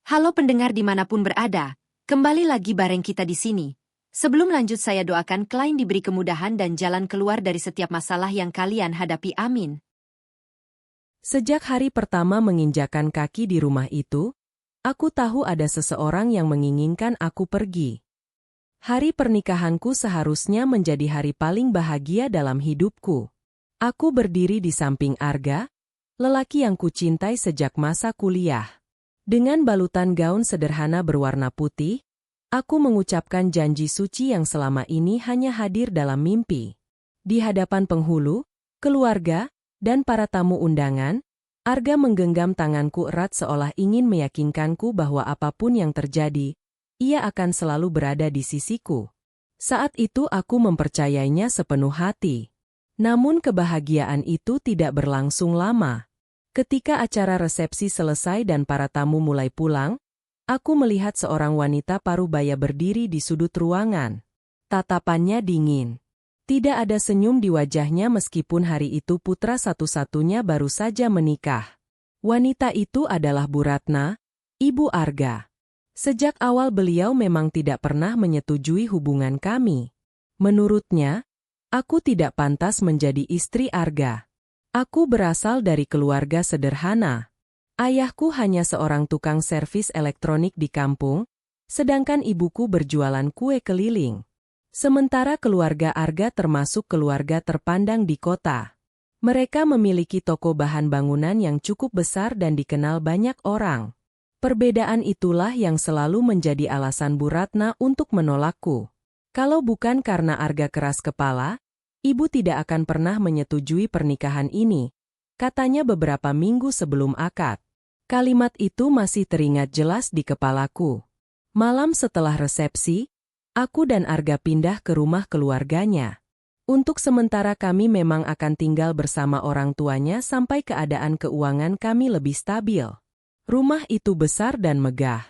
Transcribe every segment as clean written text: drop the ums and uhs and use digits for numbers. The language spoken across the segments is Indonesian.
Halo pendengar dimanapun berada, kembali lagi bareng kita di sini. Sebelum lanjut saya doakan klien diberi kemudahan dan jalan keluar dari setiap masalah yang kalian hadapi, amin. Sejak hari pertama menginjakan kaki di rumah itu, aku tahu ada seseorang yang menginginkan aku pergi. Hari pernikahanku seharusnya menjadi hari paling bahagia dalam hidupku. Aku berdiri di samping Arga, lelaki yang kucintai sejak masa kuliah. Dengan balutan gaun sederhana berwarna putih, aku mengucapkan janji suci yang selama ini hanya hadir dalam mimpi. Di hadapan penghulu, keluarga, dan para tamu undangan, Arga menggenggam tanganku erat seolah ingin meyakinkanku bahwa apapun yang terjadi, ia akan selalu berada di sisiku. Saat itu aku mempercayainya sepenuh hati. Namun kebahagiaan itu tidak berlangsung lama. Ketika acara resepsi selesai dan para tamu mulai pulang, aku melihat seorang wanita parubaya berdiri di sudut ruangan. Tatapannya dingin. Tidak ada senyum di wajahnya meskipun hari itu putra satu-satunya baru saja menikah. Wanita itu adalah Bu Ratna, Ibu Arga. Sejak awal beliau memang tidak pernah menyetujui hubungan kami. Menurutnya, aku tidak pantas menjadi istri Arga. Aku berasal dari keluarga sederhana. Ayahku hanya seorang tukang servis elektronik di kampung, sedangkan ibuku berjualan kue keliling. Sementara keluarga Arga termasuk keluarga terpandang di kota. Mereka memiliki toko bahan bangunan yang cukup besar dan dikenal banyak orang. Perbedaan itulah yang selalu menjadi alasan Bu Ratna untuk menolakku. Kalau bukan karena Arga keras kepala, ibu tidak akan pernah menyetujui pernikahan ini, katanya beberapa minggu sebelum akad. Kalimat itu masih teringat jelas di kepalaku. Malam setelah resepsi, aku dan Arga pindah ke rumah keluarganya. Untuk sementara kami memang akan tinggal bersama orang tuanya sampai keadaan keuangan kami lebih stabil. Rumah itu besar dan megah.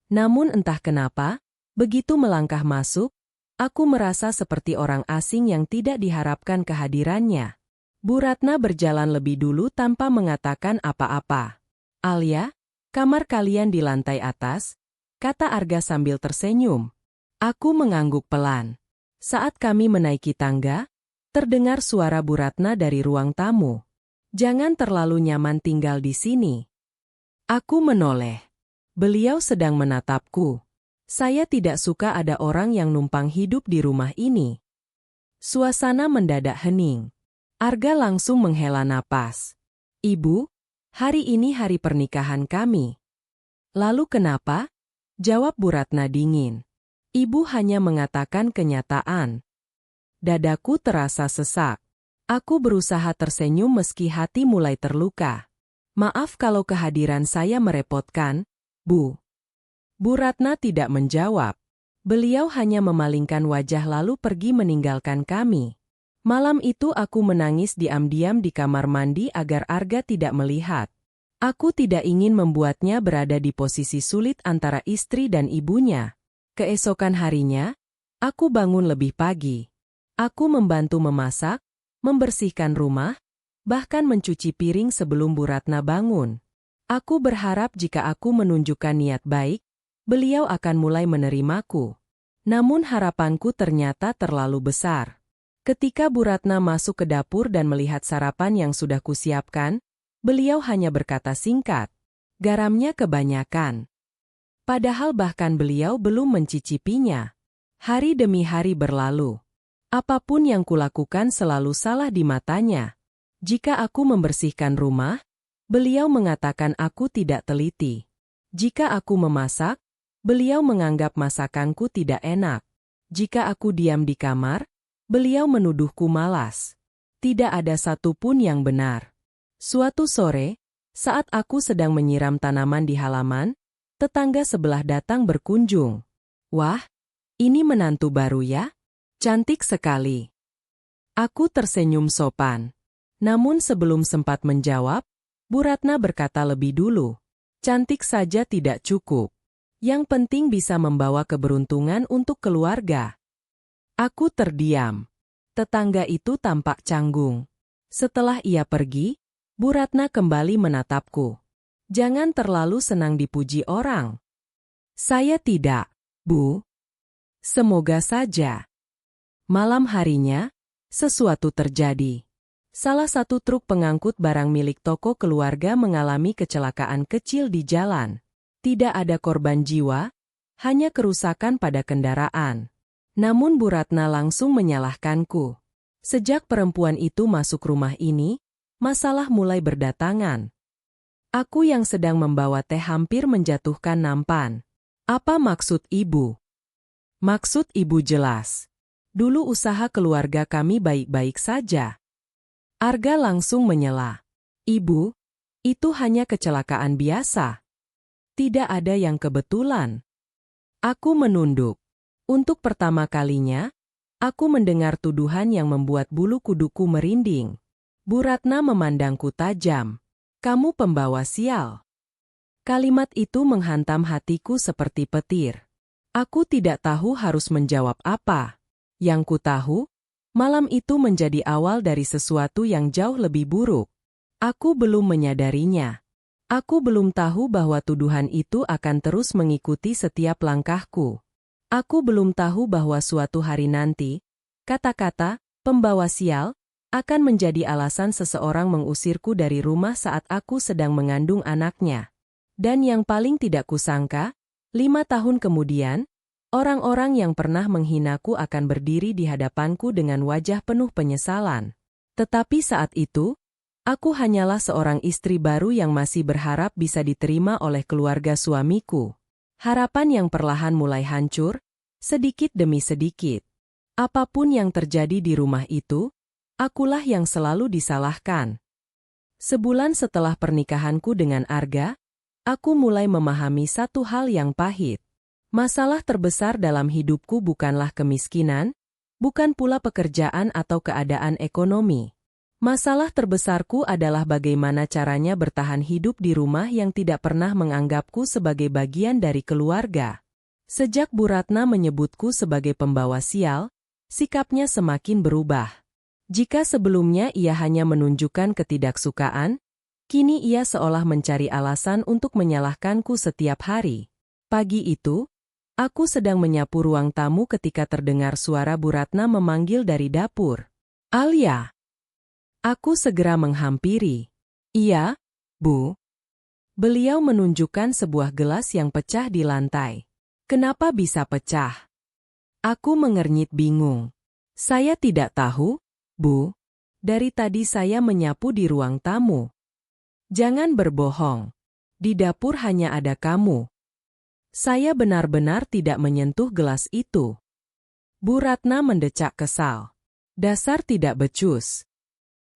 Namun entah kenapa, begitu melangkah masuk, aku merasa seperti orang asing yang tidak diharapkan kehadirannya. Bu Ratna berjalan lebih dulu tanpa mengatakan apa-apa. "Alia, kamar kalian di lantai atas," kata Arga sambil tersenyum. Aku mengangguk pelan. Saat kami menaiki tangga, terdengar suara Bu Ratna dari ruang tamu. "Jangan terlalu nyaman tinggal di sini." Aku menoleh. Beliau sedang menatapku. Saya tidak suka ada orang yang numpang hidup di rumah ini. Suasana mendadak hening. Arga langsung menghela napas. "Ibu, hari ini hari pernikahan kami." "Lalu kenapa?" jawab Bu Ratna dingin. "Ibu hanya mengatakan kenyataan." Dadaku terasa sesak. Aku berusaha tersenyum meski hati mulai terluka. "Maaf kalau kehadiran saya merepotkan, Bu." Bu Ratna tidak menjawab. Beliau hanya memalingkan wajah lalu pergi meninggalkan kami. Malam itu aku menangis diam-diam di kamar mandi agar Arga tidak melihat. Aku tidak ingin membuatnya berada di posisi sulit antara istri dan ibunya. Keesokan harinya, aku bangun lebih pagi. Aku membantu memasak, membersihkan rumah, bahkan mencuci piring sebelum Bu Ratna bangun. Aku berharap jika aku menunjukkan niat baik, beliau akan mulai menerimaku. Namun harapanku ternyata terlalu besar. Ketika Bu Ratna masuk ke dapur dan melihat sarapan yang sudah kusiapkan, beliau hanya berkata singkat, "Garamnya kebanyakan." Padahal bahkan beliau belum mencicipinya. Hari demi hari berlalu. Apapun yang kulakukan selalu salah di matanya. Jika aku membersihkan rumah, beliau mengatakan aku tidak teliti. Jika aku memasak, beliau menganggap masakanku tidak enak. Jika aku diam di kamar, beliau menuduhku malas. Tidak ada satupun yang benar. Suatu sore, saat aku sedang menyiram tanaman di halaman, tetangga sebelah datang berkunjung. "Wah, ini menantu baru ya? Cantik sekali." Aku tersenyum sopan. Namun sebelum sempat menjawab, Bu Ratna berkata lebih dulu, "Cantik saja tidak cukup. Yang penting bisa membawa keberuntungan untuk keluarga." Aku terdiam. Tetangga itu tampak canggung. Setelah ia pergi, Bu Ratna kembali menatapku. "Jangan terlalu senang dipuji orang. Saya tidak, Bu. Semoga saja. Malam harinya, sesuatu terjadi. Salah satu truk pengangkut barang milik toko keluarga mengalami kecelakaan kecil di jalan. Tidak ada korban jiwa, hanya kerusakan pada kendaraan. Namun Bu Ratna langsung menyalahkanku. Sejak perempuan itu masuk rumah ini, masalah mulai berdatangan. Aku yang sedang membawa teh hampir menjatuhkan nampan. Apa maksud Ibu? Maksud Ibu jelas. Dulu usaha keluarga kami baik-baik saja. Arga langsung menyela. Ibu, itu hanya kecelakaan biasa. Tidak ada yang kebetulan. Aku menunduk. Untuk pertama kalinya, aku mendengar tuduhan yang membuat bulu kuduku merinding. Bu Ratna memandangku tajam. Kamu pembawa sial. Kalimat itu menghantam hatiku seperti petir. Aku tidak tahu harus menjawab apa. Yang ku tahu, malam itu menjadi awal dari sesuatu yang jauh lebih buruk. Aku belum menyadarinya. Aku belum tahu bahwa tuduhan itu akan terus mengikuti setiap langkahku. Aku belum tahu bahwa suatu hari nanti, kata-kata "pembawa sial" akan menjadi alasan seseorang mengusirku dari rumah saat aku sedang mengandung anaknya. Dan yang paling tidak kusangka, 5 tahun kemudian, orang-orang yang pernah menghinaku akan berdiri di hadapanku dengan wajah penuh penyesalan. Tetapi saat itu, aku hanyalah seorang istri baru yang masih berharap bisa diterima oleh keluarga suamiku. Harapan yang perlahan mulai hancur, sedikit demi sedikit. Apapun yang terjadi di rumah itu, akulah yang selalu disalahkan. Sebulan setelah pernikahanku dengan Arga, aku mulai memahami satu hal yang pahit. Masalah terbesar dalam hidupku bukanlah kemiskinan, bukan pula pekerjaan atau keadaan ekonomi. Masalah terbesarku adalah bagaimana caranya bertahan hidup di rumah yang tidak pernah menganggapku sebagai bagian dari keluarga. Sejak Bu Ratna menyebutku sebagai pembawa sial, sikapnya semakin berubah. Jika sebelumnya ia hanya menunjukkan ketidaksukaan, kini ia seolah mencari alasan untuk menyalahkanku setiap hari. Pagi itu, aku sedang menyapu ruang tamu ketika terdengar suara Bu Ratna memanggil dari dapur. Alia. Aku segera menghampiri. Iya, Bu. Beliau menunjukkan sebuah gelas yang pecah di lantai. Kenapa bisa pecah? Aku mengernyit bingung. Saya tidak tahu, Bu. Dari tadi saya menyapu di ruang tamu. Jangan berbohong. Di dapur hanya ada kamu. Saya benar-benar tidak menyentuh gelas itu. Bu Ratna mendecak kesal. Dasar tidak becus.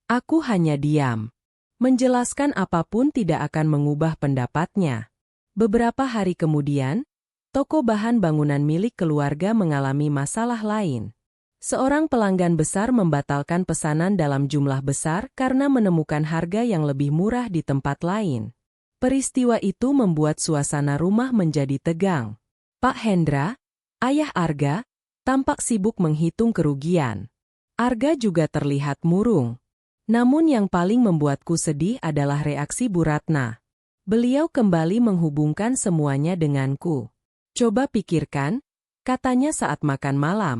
Aku hanya diam. Menjelaskan apapun tidak akan mengubah pendapatnya. Beberapa hari kemudian, toko bahan bangunan milik keluarga mengalami masalah lain. Seorang pelanggan besar membatalkan pesanan dalam jumlah besar karena menemukan harga yang lebih murah di tempat lain. Peristiwa itu membuat suasana rumah menjadi tegang. Pak Hendra, ayah Arga, tampak sibuk menghitung kerugian. Arga juga terlihat murung. Namun yang paling membuatku sedih adalah reaksi Bu Ratna. Beliau kembali menghubungkan semuanya denganku. Coba pikirkan, katanya saat makan malam.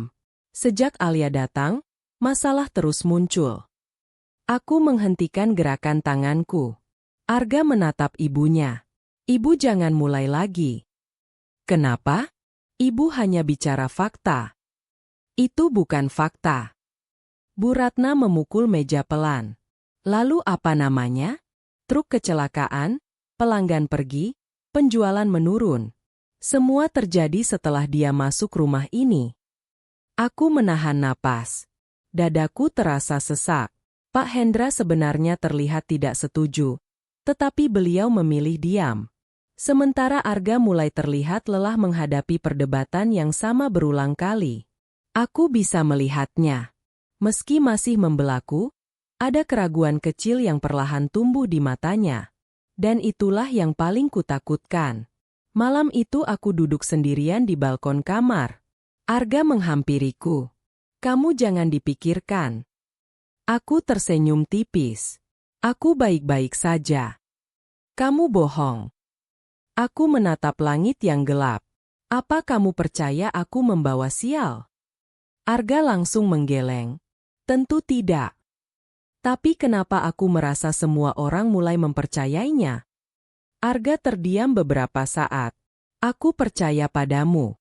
Sejak Alia datang, masalah terus muncul. Aku menghentikan gerakan tanganku. Arga menatap ibunya. Ibu jangan mulai lagi. Kenapa? Ibu hanya bicara fakta. Itu bukan fakta. Bu Ratna memukul meja pelan. Lalu apa namanya? Truk kecelakaan, pelanggan pergi, penjualan menurun. Semua terjadi setelah dia masuk rumah ini. Aku menahan napas. Dadaku terasa sesak. Pak Hendra sebenarnya terlihat tidak setuju. Tetapi beliau memilih diam. Sementara Arga mulai terlihat lelah menghadapi perdebatan yang sama berulang kali. Aku bisa melihatnya. Meski masih membelaku, ada keraguan kecil yang perlahan tumbuh di matanya. Dan itulah yang paling kutakutkan. Malam itu aku duduk sendirian di balkon kamar. Arga menghampiriku. Kamu jangan dipikirkan. Aku tersenyum tipis. Aku baik-baik saja. Kamu bohong. Aku menatap langit yang gelap. Apa kamu percaya aku membawa sial? Arga langsung menggeleng. Tentu tidak. Tapi kenapa aku merasa semua orang mulai mempercayainya? Arga terdiam beberapa saat. Aku percaya padamu.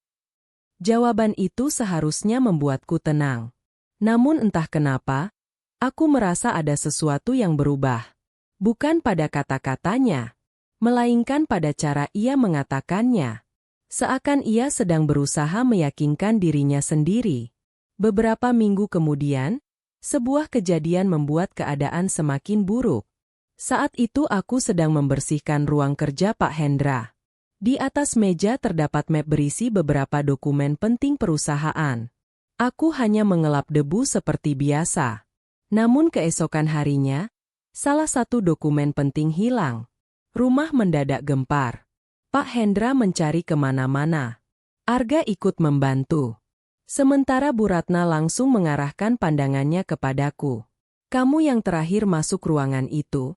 Jawaban itu seharusnya membuatku tenang. Namun entah kenapa, aku merasa ada sesuatu yang berubah. Bukan pada kata-katanya, melainkan pada cara ia mengatakannya. Seakan ia sedang berusaha meyakinkan dirinya sendiri. Beberapa minggu kemudian, sebuah kejadian membuat keadaan semakin buruk. Saat itu aku sedang membersihkan ruang kerja Pak Hendra. Di atas meja terdapat map berisi beberapa dokumen penting perusahaan. Aku hanya mengelap debu seperti biasa. Namun keesokan harinya, salah satu dokumen penting hilang. Rumah mendadak gempar. Pak Hendra mencari kemana-mana. Arga ikut membantu. Sementara Bu Ratna langsung mengarahkan pandangannya kepadaku. Kamu yang terakhir masuk ruangan itu,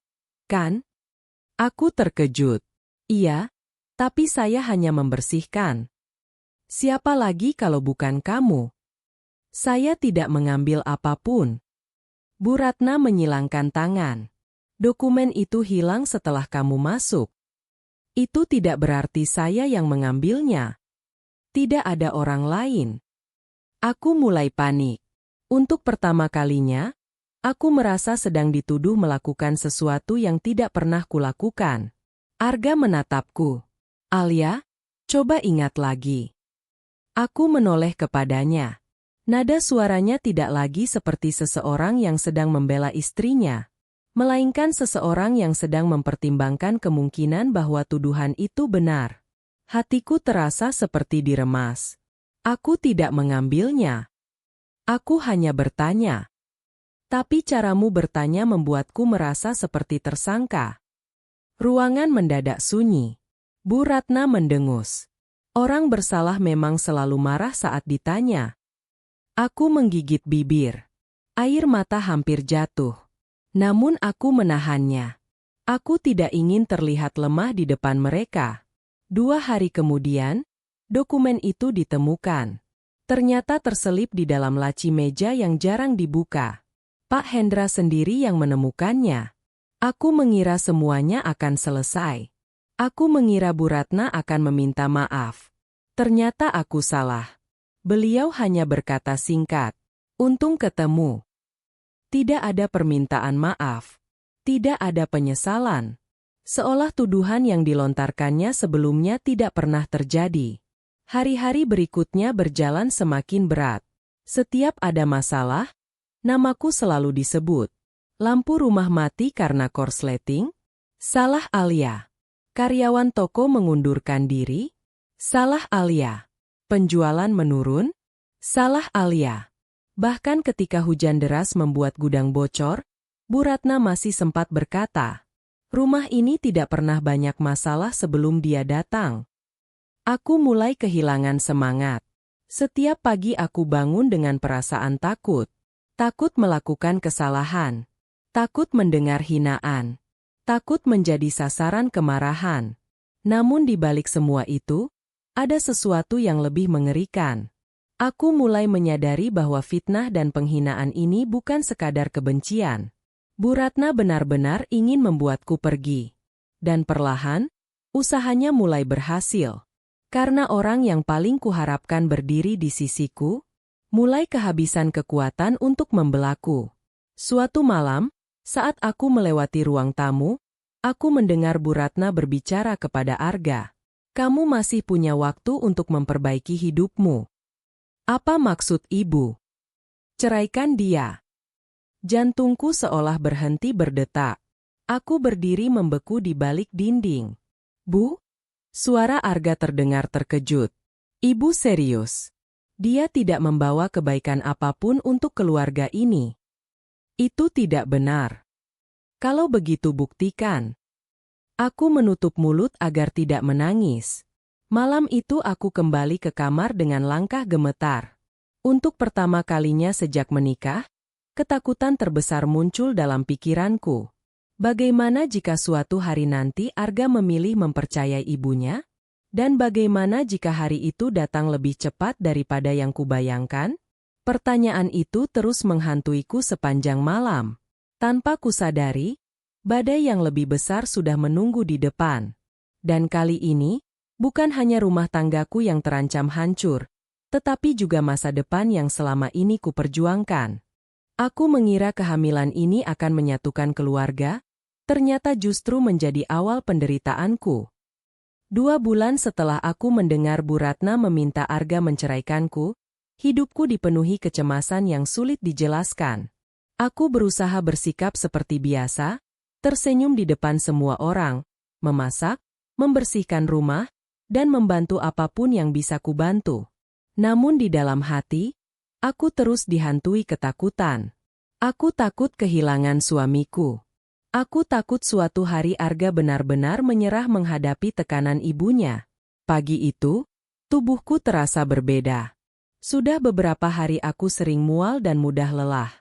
kan? Aku terkejut. Iya. Tapi saya hanya membersihkan. Siapa lagi kalau bukan kamu? Saya tidak mengambil apapun. Bu Ratna menyilangkan tangan. Dokumen itu hilang setelah kamu masuk. Itu tidak berarti saya yang mengambilnya. Tidak ada orang lain. Aku mulai panik. Untuk pertama kalinya, aku merasa sedang dituduh melakukan sesuatu yang tidak pernah kulakukan. Arga menatapku. Alia, coba ingat lagi. Aku menoleh kepadanya. Nada suaranya tidak lagi seperti seseorang yang sedang membela istrinya, melainkan seseorang yang sedang mempertimbangkan kemungkinan bahwa tuduhan itu benar. Hatiku terasa seperti diremas. Aku tidak mengambilnya. Aku hanya bertanya. Tapi caramu bertanya membuatku merasa seperti tersangka. Ruangan mendadak sunyi. Bu Ratna mendengus. Orang bersalah memang selalu marah saat ditanya. Aku menggigit bibir. Air mata hampir jatuh. Namun aku menahannya. Aku tidak ingin terlihat lemah di depan mereka. 2 hari kemudian, dokumen itu ditemukan. Ternyata terselip di dalam laci meja yang jarang dibuka. Pak Hendra sendiri yang menemukannya. Aku mengira semuanya akan selesai. Aku mengira Bu Ratna akan meminta maaf. Ternyata aku salah. Beliau hanya berkata singkat, "Untung ketemu." Tidak ada permintaan maaf. Tidak ada penyesalan. Seolah tuduhan yang dilontarkannya sebelumnya tidak pernah terjadi. Hari-hari berikutnya berjalan semakin berat. Setiap ada masalah, namaku selalu disebut. Lampu rumah mati karena korsleting? Salah Alia. Karyawan toko mengundurkan diri? Salah Alia. Penjualan menurun? Salah Alia. Bahkan ketika hujan deras membuat gudang bocor, Bu Ratna masih sempat berkata, "Rumah ini tidak pernah banyak masalah sebelum dia datang." Aku mulai kehilangan semangat. Setiap pagi aku bangun dengan perasaan takut. Takut melakukan kesalahan. Takut mendengar hinaan. Takut menjadi sasaran kemarahan. Namun di balik semua itu, ada sesuatu yang lebih mengerikan. Aku mulai menyadari bahwa fitnah dan penghinaan ini bukan sekadar kebencian. Bu Ratna benar-benar ingin membuatku pergi. Dan perlahan, usahanya mulai berhasil. Karena orang yang paling kuharapkan berdiri di sisiku, mulai kehabisan kekuatan untuk membelaku. Suatu malam, saat aku melewati ruang tamu, aku mendengar Bu Ratna berbicara kepada Arga. "Kamu masih punya waktu untuk memperbaiki hidupmu." "Apa maksud ibu?" "Ceraikan dia." Jantungku seolah berhenti berdetak. Aku berdiri membeku di balik dinding. "Bu?" Suara Arga terdengar terkejut. "Ibu serius? Dia tidak membawa kebaikan apapun untuk keluarga ini." "Itu tidak benar." "Kalau begitu buktikan." Aku menutup mulut agar tidak menangis. Malam itu aku kembali ke kamar dengan langkah gemetar. Untuk pertama kalinya sejak menikah, ketakutan terbesar muncul dalam pikiranku. Bagaimana jika suatu hari nanti Arga memilih mempercayai ibunya? Dan bagaimana jika hari itu datang lebih cepat daripada yang kubayangkan? Pertanyaan itu terus menghantuiku sepanjang malam. Tanpa kusadari, badai yang lebih besar sudah menunggu di depan. Dan kali ini, bukan hanya rumah tanggaku yang terancam hancur, tetapi juga masa depan yang selama ini kuperjuangkan. Aku mengira kehamilan ini akan menyatukan keluarga, ternyata justru menjadi awal penderitaanku. 2 bulan setelah aku mendengar Bu Ratna meminta Arga menceraikanku, hidupku dipenuhi kecemasan yang sulit dijelaskan. Aku berusaha bersikap seperti biasa, tersenyum di depan semua orang, memasak, membersihkan rumah, dan membantu apapun yang bisa kubantu. Namun di dalam hati, aku terus dihantui ketakutan. Aku takut kehilangan suamiku. Aku takut suatu hari Arga benar-benar menyerah menghadapi tekanan ibunya. Pagi itu, tubuhku terasa berbeda. Sudah beberapa hari aku sering mual dan mudah lelah.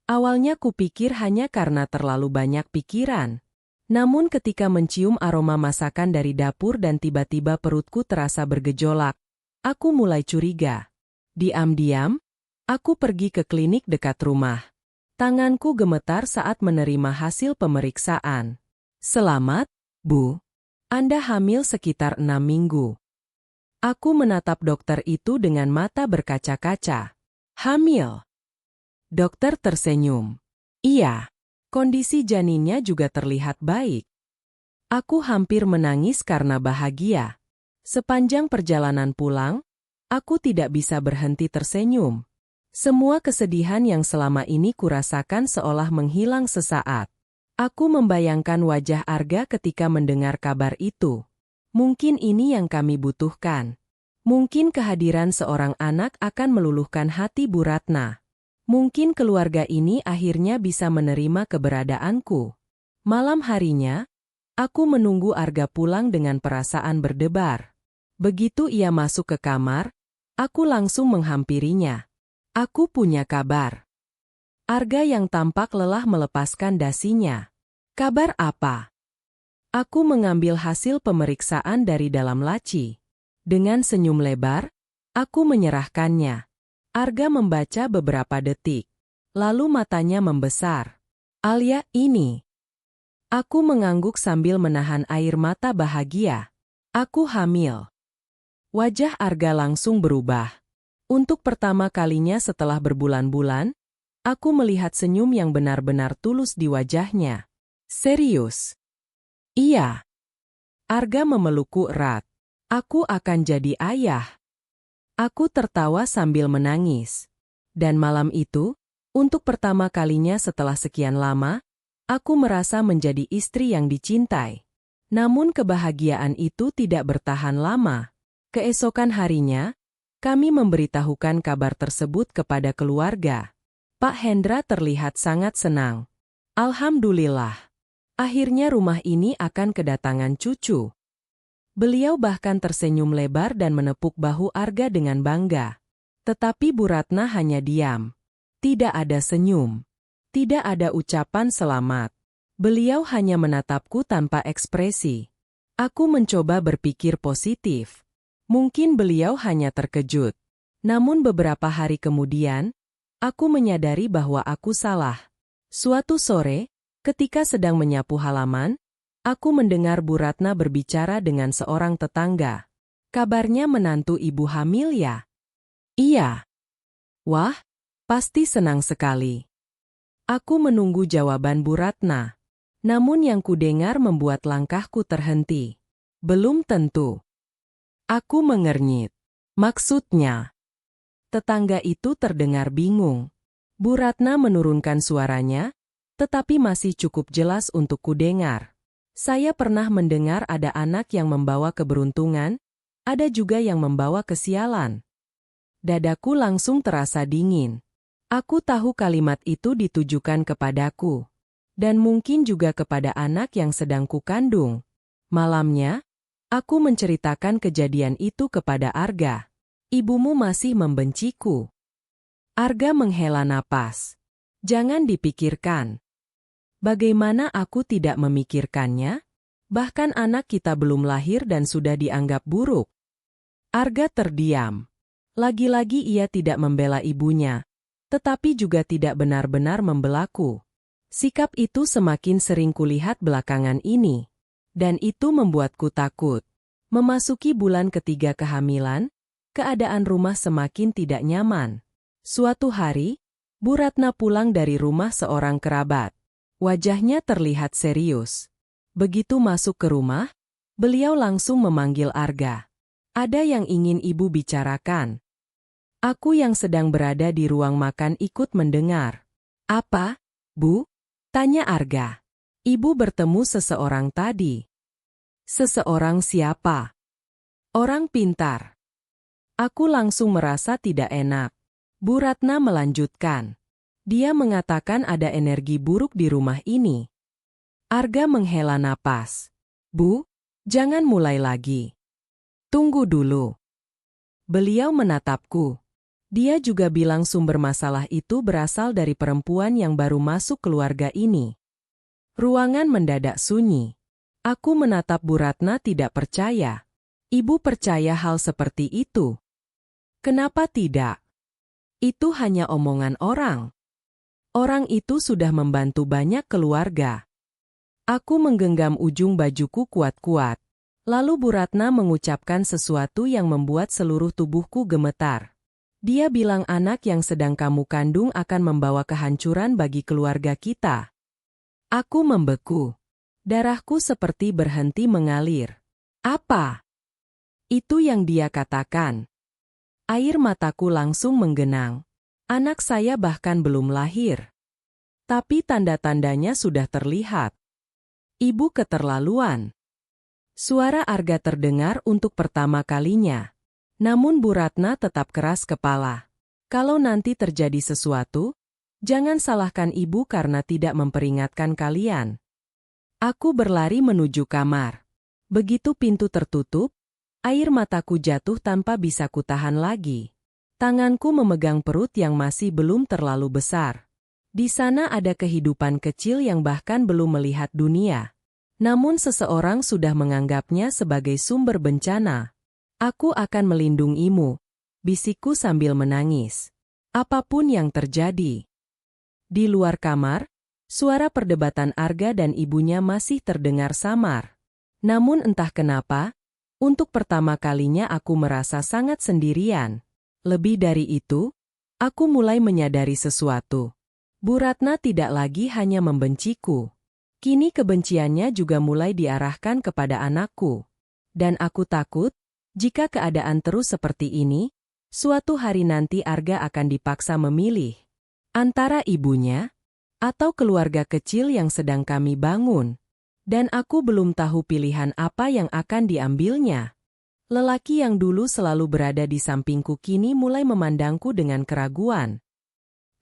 Awalnya kupikir hanya karena terlalu banyak pikiran. Namun ketika mencium aroma masakan dari dapur dan tiba-tiba perutku terasa bergejolak, aku mulai curiga. Diam-diam, aku pergi ke klinik dekat rumah. Tanganku gemetar saat menerima hasil pemeriksaan. Selamat, Bu. Anda hamil sekitar 6 minggu. Aku menatap dokter itu dengan mata berkaca-kaca. Hamil? Dokter tersenyum. Iya, kondisi janinnya juga terlihat baik. Aku hampir menangis karena bahagia. Sepanjang perjalanan pulang, aku tidak bisa berhenti tersenyum. Semua kesedihan yang selama ini kurasakan seolah menghilang sesaat. Aku membayangkan wajah Arga ketika mendengar kabar itu. Mungkin ini yang kami butuhkan. Mungkin kehadiran seorang anak akan meluluhkan hati Bu Ratna. Mungkin keluarga ini akhirnya bisa menerima keberadaanku. Malam harinya, aku menunggu Arga pulang dengan perasaan berdebar. Begitu ia masuk ke kamar, aku langsung menghampirinya. Aku punya kabar. Arga yang tampak lelah melepaskan dasinya. Kabar apa? Aku mengambil hasil pemeriksaan dari dalam laci. Dengan senyum lebar, aku menyerahkannya. Arga membaca beberapa detik. Lalu matanya membesar. Alia, ini. Aku mengangguk sambil menahan air mata bahagia. Aku hamil. Wajah Arga langsung berubah. Untuk pertama kalinya setelah berbulan-bulan, aku melihat senyum yang benar-benar tulus di wajahnya. Serius? Iya. Arga memelukku erat. Aku akan jadi ayah. Aku tertawa sambil menangis. Dan malam itu, untuk pertama kalinya setelah sekian lama, aku merasa menjadi istri yang dicintai. Namun kebahagiaan itu tidak bertahan lama. Keesokan harinya, kami memberitahukan kabar tersebut kepada keluarga. Pak Hendra terlihat sangat senang. Alhamdulillah. Akhirnya rumah ini akan kedatangan cucu. Beliau bahkan tersenyum lebar dan menepuk bahu Arga dengan bangga. Tetapi Bu Ratna hanya diam. Tidak ada senyum. Tidak ada ucapan selamat. Beliau hanya menatapku tanpa ekspresi. Aku mencoba berpikir positif. Mungkin beliau hanya terkejut. Namun beberapa hari kemudian, aku menyadari bahwa aku salah. Suatu sore, ketika sedang menyapu halaman, aku mendengar Bu Ratna berbicara dengan seorang tetangga. Kabarnya menantu ibu hamil ya? Iya. Wah, pasti senang sekali. Aku menunggu jawaban Bu Ratna. Namun yang kudengar membuat langkahku terhenti. Belum tentu. Aku mengernyit. Maksudnya? Tetangga itu terdengar bingung. Bu Ratna menurunkan suaranya, tetapi masih cukup jelas untuk kudengar. Saya pernah mendengar ada anak yang membawa keberuntungan, ada juga yang membawa kesialan. Dadaku langsung terasa dingin. Aku tahu kalimat itu ditujukan kepadaku. Dan mungkin juga kepada anak yang sedang kukandung. Malamnya, aku menceritakan kejadian itu kepada Arga. Ibumu masih membenciku. Arga menghela napas. Jangan dipikirkan. Bagaimana aku tidak memikirkannya? Bahkan anak kita belum lahir dan sudah dianggap buruk. Arga terdiam. Lagi-lagi ia tidak membela ibunya, tetapi juga tidak benar-benar membelaku. Sikap itu semakin sering kulihat belakangan ini. Dan itu membuatku takut. Memasuki bulan ketiga kehamilan, keadaan rumah semakin tidak nyaman. Suatu hari, Bu Ratna pulang dari rumah seorang kerabat. Wajahnya terlihat serius. Begitu masuk ke rumah, beliau langsung memanggil Arga. Ada yang ingin ibu bicarakan. Aku yang sedang berada di ruang makan ikut mendengar. Apa, Bu? Tanya Arga. Ibu bertemu seseorang tadi. Seseorang siapa? Orang pintar. Aku langsung merasa tidak enak. Bu Ratna melanjutkan. Dia mengatakan ada energi buruk di rumah ini. Arga menghela napas. Bu, jangan mulai lagi. Tunggu dulu. Beliau menatapku. Dia juga bilang sumber masalah itu berasal dari perempuan yang baru masuk keluarga ini. Ruangan mendadak sunyi. Aku menatap Bu Ratna tidak percaya. Ibu percaya hal seperti itu? Kenapa tidak? Itu hanya omongan orang. Orang itu sudah membantu banyak keluarga. Aku menggenggam ujung bajuku kuat-kuat. Lalu Bu Ratna mengucapkan sesuatu yang membuat seluruh tubuhku gemetar. Dia bilang anak yang sedang kamu kandung akan membawa kehancuran bagi keluarga kita. Aku membeku. Darahku seperti berhenti mengalir. Apa? Itu yang dia katakan. Air mataku langsung menggenang. Anak saya bahkan belum lahir. Tapi tanda-tandanya sudah terlihat. Ibu keterlaluan. Suara Arga terdengar untuk pertama kalinya. Namun Bu Ratna tetap keras kepala. Kalau nanti terjadi sesuatu, jangan salahkan ibu karena tidak memperingatkan kalian. Aku berlari menuju kamar. Begitu pintu tertutup, air mataku jatuh tanpa bisa kutahan lagi. Tanganku memegang perut yang masih belum terlalu besar. Di sana ada kehidupan kecil yang bahkan belum melihat dunia. Namun seseorang sudah menganggapnya sebagai sumber bencana. Aku akan melindungimu, bisikku sambil menangis. Apapun yang terjadi. Di luar kamar, suara perdebatan Arga dan ibunya masih terdengar samar. Namun entah kenapa, untuk pertama kalinya aku merasa sangat sendirian. Lebih dari itu, aku mulai menyadari sesuatu. Bu Ratna tidak lagi hanya membenciku. Kini kebenciannya juga mulai diarahkan kepada anakku. Dan aku takut, jika keadaan terus seperti ini, suatu hari nanti Arga akan dipaksa memilih. Antara ibunya, atau keluarga kecil yang sedang kami bangun. Dan aku belum tahu pilihan apa yang akan diambilnya. Lelaki yang dulu selalu berada di sampingku kini mulai memandangku dengan keraguan.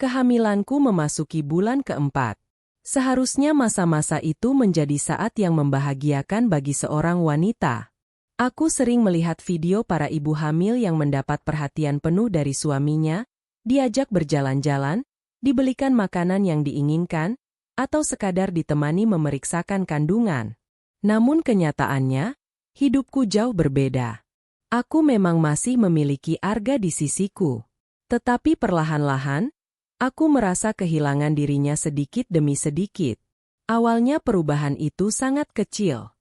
Kehamilanku memasuki bulan keempat. Seharusnya masa-masa itu menjadi saat yang membahagiakan bagi seorang wanita. Aku sering melihat video para ibu hamil yang mendapat perhatian penuh dari suaminya, diajak berjalan-jalan, dibelikan makanan yang diinginkan, atau sekadar ditemani memeriksakan kandungan. Namun kenyataannya, hidupku jauh berbeda. Aku memang masih memiliki Arga di sisiku. Tetapi perlahan-lahan, aku merasa kehilangan dirinya sedikit demi sedikit. Awalnya perubahan itu sangat kecil.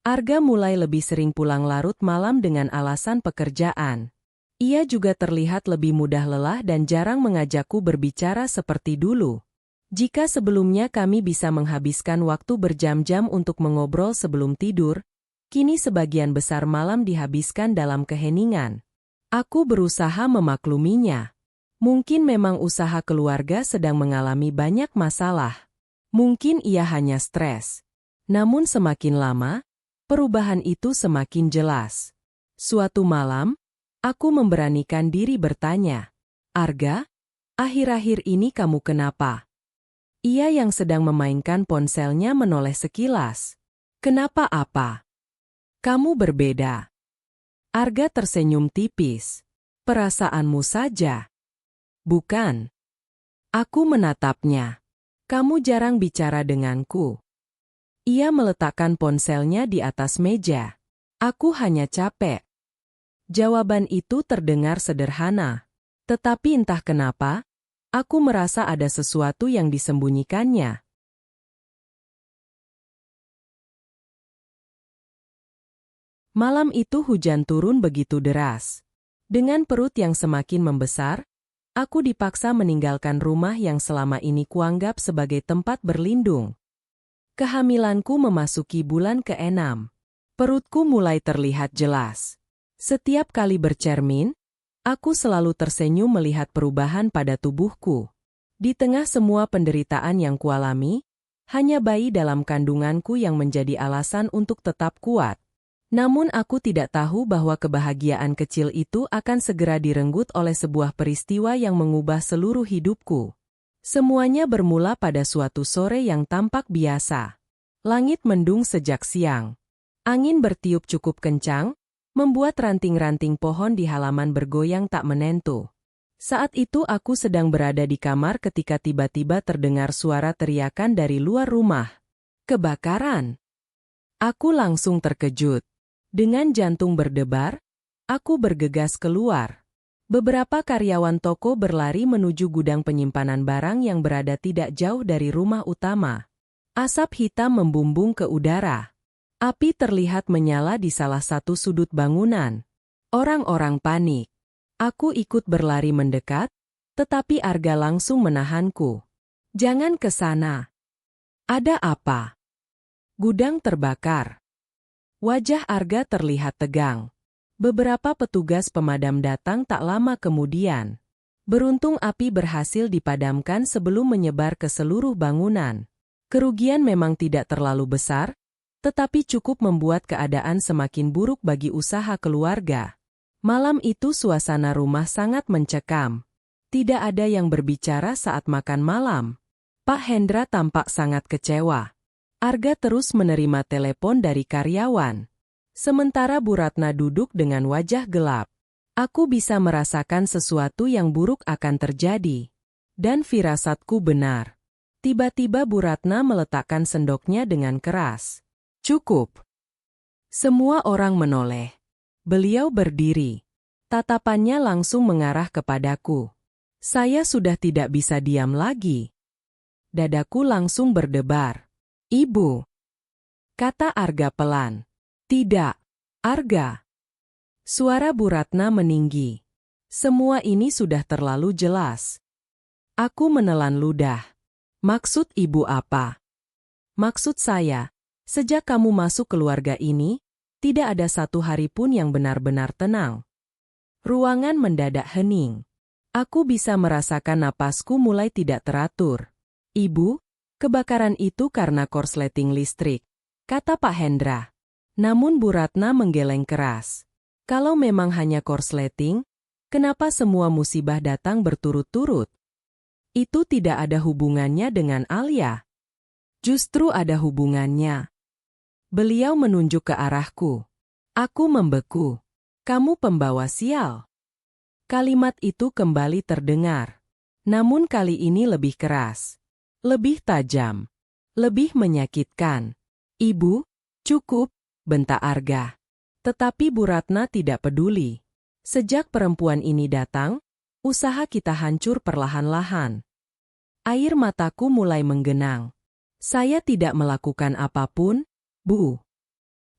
Arga mulai lebih sering pulang larut malam dengan alasan pekerjaan. Ia juga terlihat lebih mudah lelah dan jarang mengajakku berbicara seperti dulu. Jika sebelumnya kami bisa menghabiskan waktu berjam-jam untuk mengobrol sebelum tidur, kini sebagian besar malam dihabiskan dalam keheningan. Aku berusaha memakluminya. Mungkin memang usaha keluarga sedang mengalami banyak masalah. Mungkin ia hanya stres. Namun semakin lama, perubahan itu semakin jelas. Suatu malam, aku memberanikan diri bertanya, Arga, akhir-akhir ini kamu kenapa? Ia yang sedang memainkan ponselnya menoleh sekilas. Kenapa apa? Kamu berbeda. Arga tersenyum tipis. Perasaanmu saja. Bukan. Aku menatapnya. Kamu jarang bicara denganku. Ia meletakkan ponselnya di atas meja. Aku hanya capek. Jawaban itu terdengar sederhana. Tetapi entah kenapa, aku merasa ada sesuatu yang disembunyikannya. Malam itu hujan turun begitu deras. Dengan perut yang semakin membesar, aku dipaksa meninggalkan rumah yang selama ini kuanggap sebagai tempat berlindung. Kehamilanku memasuki bulan ke-6. Perutku mulai terlihat jelas. Setiap kali bercermin, aku selalu tersenyum melihat perubahan pada tubuhku. Di tengah semua penderitaan yang kualami, hanya bayi dalam kandunganku yang menjadi alasan untuk tetap kuat. Namun aku tidak tahu bahwa kebahagiaan kecil itu akan segera direnggut oleh sebuah peristiwa yang mengubah seluruh hidupku. Semuanya bermula pada suatu sore yang tampak biasa. Langit mendung sejak siang. Angin bertiup cukup kencang, membuat ranting-ranting pohon di halaman bergoyang tak menentu. Saat itu aku sedang berada di kamar ketika tiba-tiba terdengar suara teriakan dari luar rumah. Kebakaran! Aku langsung terkejut. Dengan jantung berdebar, aku bergegas keluar. Beberapa karyawan toko berlari menuju gudang penyimpanan barang yang berada tidak jauh dari rumah utama. Asap hitam membumbung ke udara. Api terlihat menyala di salah satu sudut bangunan. Orang-orang panik. Aku ikut berlari mendekat, tetapi Arga langsung menahanku. Jangan ke sana. Ada apa? Gudang terbakar. Wajah Arga terlihat tegang. Beberapa petugas pemadam datang tak lama kemudian. Beruntung api berhasil dipadamkan sebelum menyebar ke seluruh bangunan. Kerugian memang tidak terlalu besar, tetapi cukup membuat keadaan semakin buruk bagi usaha keluarga. Malam itu suasana rumah sangat mencekam. Tidak ada yang berbicara saat makan malam. Pak Hendra tampak sangat kecewa. Arga terus menerima telepon dari karyawan. Sementara Bu Ratna duduk dengan wajah gelap. Aku bisa merasakan sesuatu yang buruk akan terjadi. Dan firasatku benar. Tiba-tiba Bu Ratna meletakkan sendoknya dengan keras. Cukup. Semua orang menoleh. Beliau berdiri. Tatapannya langsung mengarah kepadaku. Saya sudah tidak bisa diam lagi. Dadaku langsung berdebar. Ibu, kata Arga pelan. Tidak, Arga. Suara Bu Ratna meninggi. Semua ini sudah terlalu jelas. Aku menelan ludah. Maksud ibu apa? Maksud saya, sejak kamu masuk keluarga ini, tidak ada satu hari pun yang benar-benar tenang. Ruangan mendadak hening. Aku bisa merasakan napasku mulai tidak teratur. Ibu, kebakaran itu karena korsleting listrik, kata Pak Hendra. Namun Bu Ratna menggeleng keras. Kalau memang hanya korsleting, kenapa semua musibah datang berturut-turut? Itu tidak ada hubungannya dengan Alia. Justru ada hubungannya. Beliau menunjuk ke arahku. Aku membeku. Kamu pembawa sial. Kalimat itu kembali terdengar. Namun kali ini lebih keras. Lebih tajam. Lebih menyakitkan. Ibu, cukup, bentak Arga. Tetapi Bu Ratna tidak peduli. Sejak perempuan ini datang, usaha kita hancur perlahan-lahan. Air mataku mulai menggenang. Saya tidak melakukan apapun, Bu.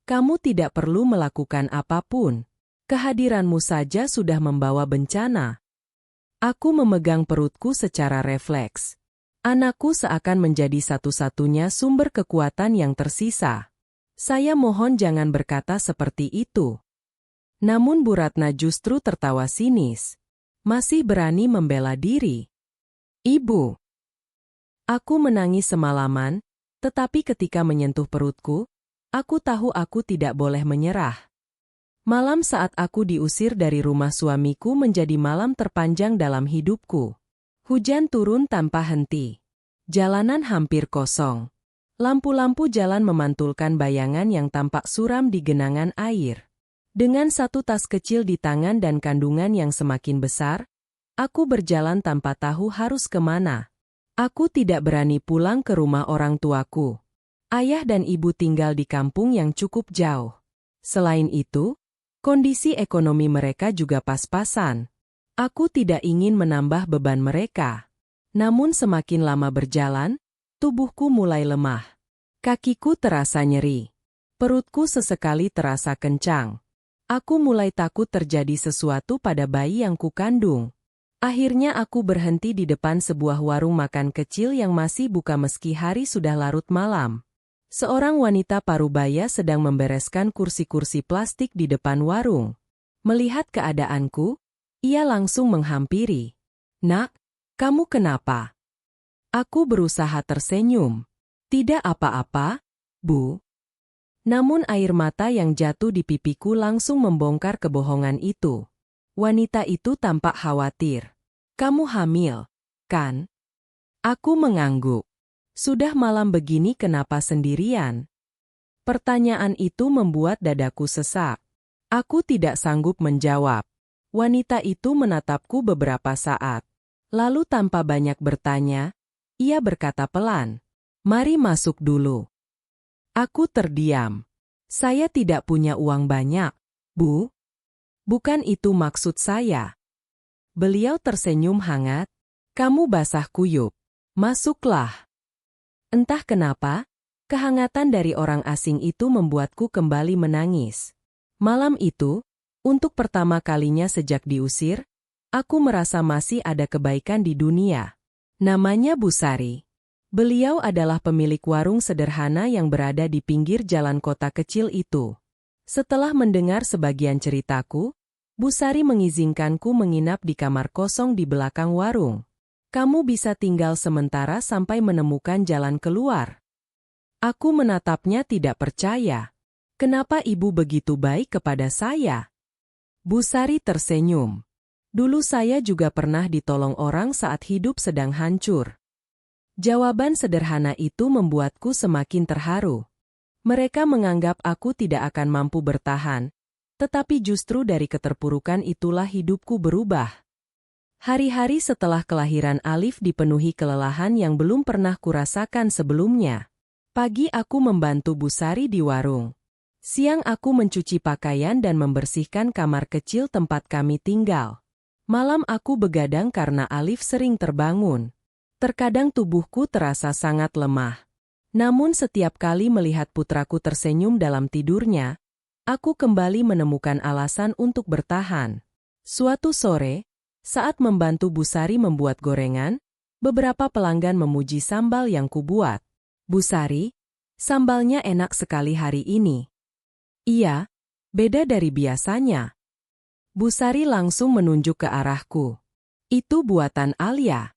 Kamu tidak perlu melakukan apapun. Kehadiranmu saja sudah membawa bencana. Aku memegang perutku secara refleks. Anakku seakan menjadi satu-satunya sumber kekuatan yang tersisa. Saya mohon jangan berkata seperti itu. Namun Bu Ratna justru tertawa sinis. Masih berani membela diri. Ibu. Aku menangis semalaman, tetapi ketika menyentuh perutku, aku tahu aku tidak boleh menyerah. Malam saat aku diusir dari rumah suamiku menjadi malam terpanjang dalam hidupku. Hujan turun tanpa henti. Jalanan hampir kosong. Lampu-lampu jalan memantulkan bayangan yang tampak suram di genangan air. Dengan satu tas kecil di tangan dan kandungan yang semakin besar, aku berjalan tanpa tahu harus kemana. Aku tidak berani pulang ke rumah orang tuaku. Ayah dan ibu tinggal di kampung yang cukup jauh. Selain itu, kondisi ekonomi mereka juga pas-pasan. Aku tidak ingin menambah beban mereka. Namun semakin lama berjalan, tubuhku mulai lemah. Kakiku terasa nyeri. Perutku sesekali terasa kencang. Aku mulai takut terjadi sesuatu pada bayi yang kukandung. Akhirnya aku berhenti di depan sebuah warung makan kecil yang masih buka meski hari sudah larut malam. Seorang wanita parubaya sedang membereskan kursi-kursi plastik di depan warung. Melihat keadaanku, ia langsung menghampiri. "Nak, kamu kenapa?" Aku berusaha tersenyum. "Tidak apa-apa, Bu." Namun air mata yang jatuh di pipiku langsung membongkar kebohongan itu. Wanita itu tampak khawatir. "Kamu hamil, kan?" Aku mengangguk. "Sudah malam begini kenapa sendirian?" Pertanyaan itu membuat dadaku sesak. Aku tidak sanggup menjawab. Wanita itu menatapku beberapa saat. Lalu tanpa banyak bertanya, ia berkata pelan, "Mari masuk dulu." Aku terdiam. "Saya tidak punya uang banyak, Bu." "Bukan itu maksud saya." Beliau tersenyum hangat. "Kamu basah kuyup. Masuklah." Entah kenapa, kehangatan dari orang asing itu membuatku kembali menangis. Malam itu, untuk pertama kalinya sejak diusir, aku merasa masih ada kebaikan di dunia. Namanya Bu Sari. Beliau adalah pemilik warung sederhana yang berada di pinggir jalan kota kecil itu. Setelah mendengar sebagian ceritaku, Bu Sari mengizinkanku menginap di kamar kosong di belakang warung. "Kamu bisa tinggal sementara sampai menemukan jalan keluar." Aku menatapnya tidak percaya. "Kenapa ibu begitu baik kepada saya?" Bu Sari tersenyum. "Dulu saya juga pernah ditolong orang saat hidup sedang hancur." Jawaban sederhana itu membuatku semakin terharu. Mereka menganggap aku tidak akan mampu bertahan, tetapi justru dari keterpurukan itulah hidupku berubah. Hari-hari setelah kelahiran Alif dipenuhi kelelahan yang belum pernah kurasakan sebelumnya. Pagi aku membantu Bu Sari di warung. Siang aku mencuci pakaian dan membersihkan kamar kecil tempat kami tinggal. Malam aku begadang karena Alif sering terbangun. Terkadang tubuhku terasa sangat lemah. Namun setiap kali melihat putraku tersenyum dalam tidurnya, aku kembali menemukan alasan untuk bertahan. Suatu sore, saat membantu Bu Sari membuat gorengan, beberapa pelanggan memuji sambal yang kubuat. "Bu Sari, sambalnya enak sekali hari ini." "Iya, beda dari biasanya." Bu Sari langsung menunjuk ke arahku. "Itu buatan Alia."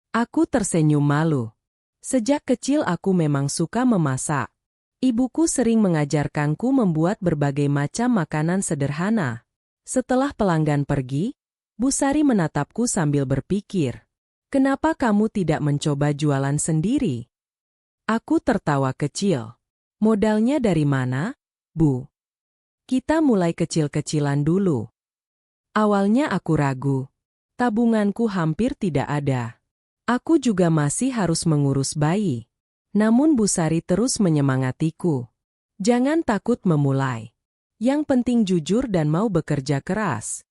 Aku tersenyum malu. Sejak kecil aku memang suka memasak. Ibuku sering mengajarkanku membuat berbagai macam makanan sederhana. Setelah pelanggan pergi, Bu Sari menatapku sambil berpikir, "Kenapa kamu tidak mencoba jualan sendiri?" Aku tertawa kecil. "Modalnya dari mana, Bu?" "Kita mulai kecil-kecilan dulu." Awalnya aku ragu. Tabunganku hampir tidak ada. Aku juga masih harus mengurus bayi. Namun Bu Sari terus menyemangatiku. "Jangan takut memulai. Yang penting jujur dan mau bekerja keras."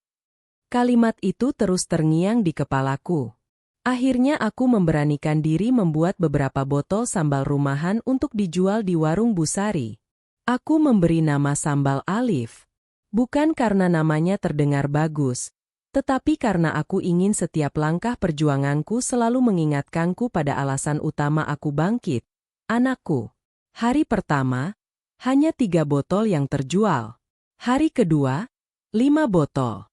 Kalimat itu terus terngiang di kepalaku. Akhirnya aku memberanikan diri membuat beberapa botol sambal rumahan untuk dijual di warung Bu Sari. Aku memberi nama sambal Alif. Bukan karena namanya terdengar bagus, tetapi karena aku ingin setiap langkah perjuanganku selalu mengingatkanku pada alasan utama aku bangkit. Anakku. Hari pertama, hanya 3 botol yang terjual. Hari kedua, 5 botol.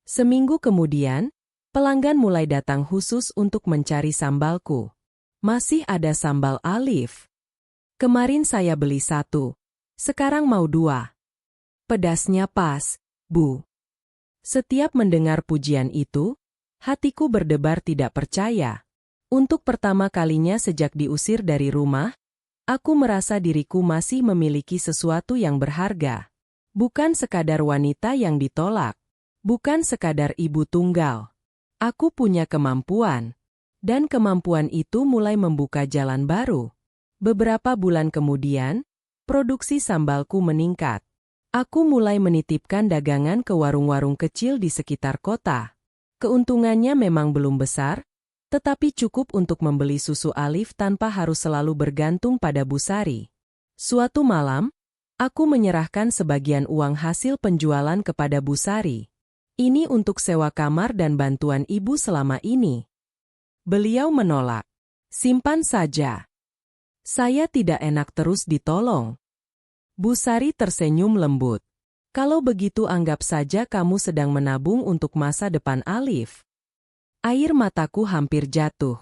Seminggu kemudian, pelanggan mulai datang khusus untuk mencari sambalku. "Masih ada sambal Alif. Kemarin saya beli 1. Sekarang mau 2. Pedasnya pas, Bu." Setiap mendengar pujian itu, hatiku berdebar tidak percaya. Untuk pertama kalinya sejak diusir dari rumah, aku merasa diriku masih memiliki sesuatu yang berharga. Bukan sekadar wanita yang ditolak. Bukan sekadar ibu tunggal. Aku punya kemampuan. Dan kemampuan itu mulai membuka jalan baru. Beberapa bulan kemudian, produksi sambalku meningkat. Aku mulai menitipkan dagangan ke warung-warung kecil di sekitar kota. Keuntungannya memang belum besar, tetapi cukup untuk membeli susu Alif tanpa harus selalu bergantung pada Bu Sari. Suatu malam, aku menyerahkan sebagian uang hasil penjualan kepada Bu Sari. Ini untuk sewa kamar dan bantuan ibu selama ini. Beliau menolak. Simpan saja. Saya tidak enak terus ditolong. Bu Sari tersenyum lembut. Kalau begitu anggap saja kamu sedang menabung untuk masa depan Alif. Air mataku hampir jatuh.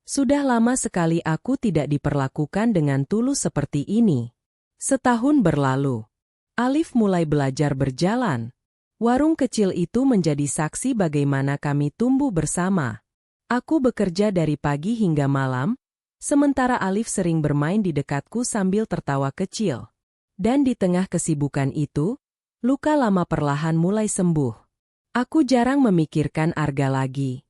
Sudah lama sekali aku tidak diperlakukan dengan tulus seperti ini. Setahun berlalu. Alif mulai belajar berjalan. Warung kecil itu menjadi saksi bagaimana kami tumbuh bersama. Aku bekerja dari pagi hingga malam, sementara Alif sering bermain di dekatku sambil tertawa kecil. Dan di tengah kesibukan itu, luka lama perlahan mulai sembuh. Aku jarang memikirkan Arga lagi.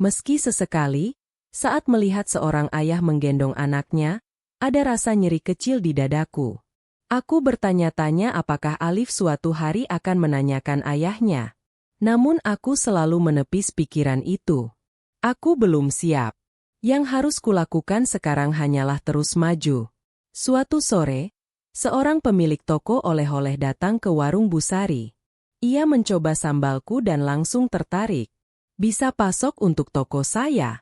Meski sesekali, saat melihat seorang ayah menggendong anaknya, ada rasa nyeri kecil di dadaku. Aku bertanya-tanya apakah Alif suatu hari akan menanyakan ayahnya. Namun aku selalu menepis pikiran itu. Aku belum siap. Yang harus kulakukan sekarang hanyalah terus maju. Suatu sore, seorang pemilik toko oleh-oleh datang ke warung Bu Sari. Ia mencoba sambalku dan langsung tertarik. Bisa pasok untuk toko saya?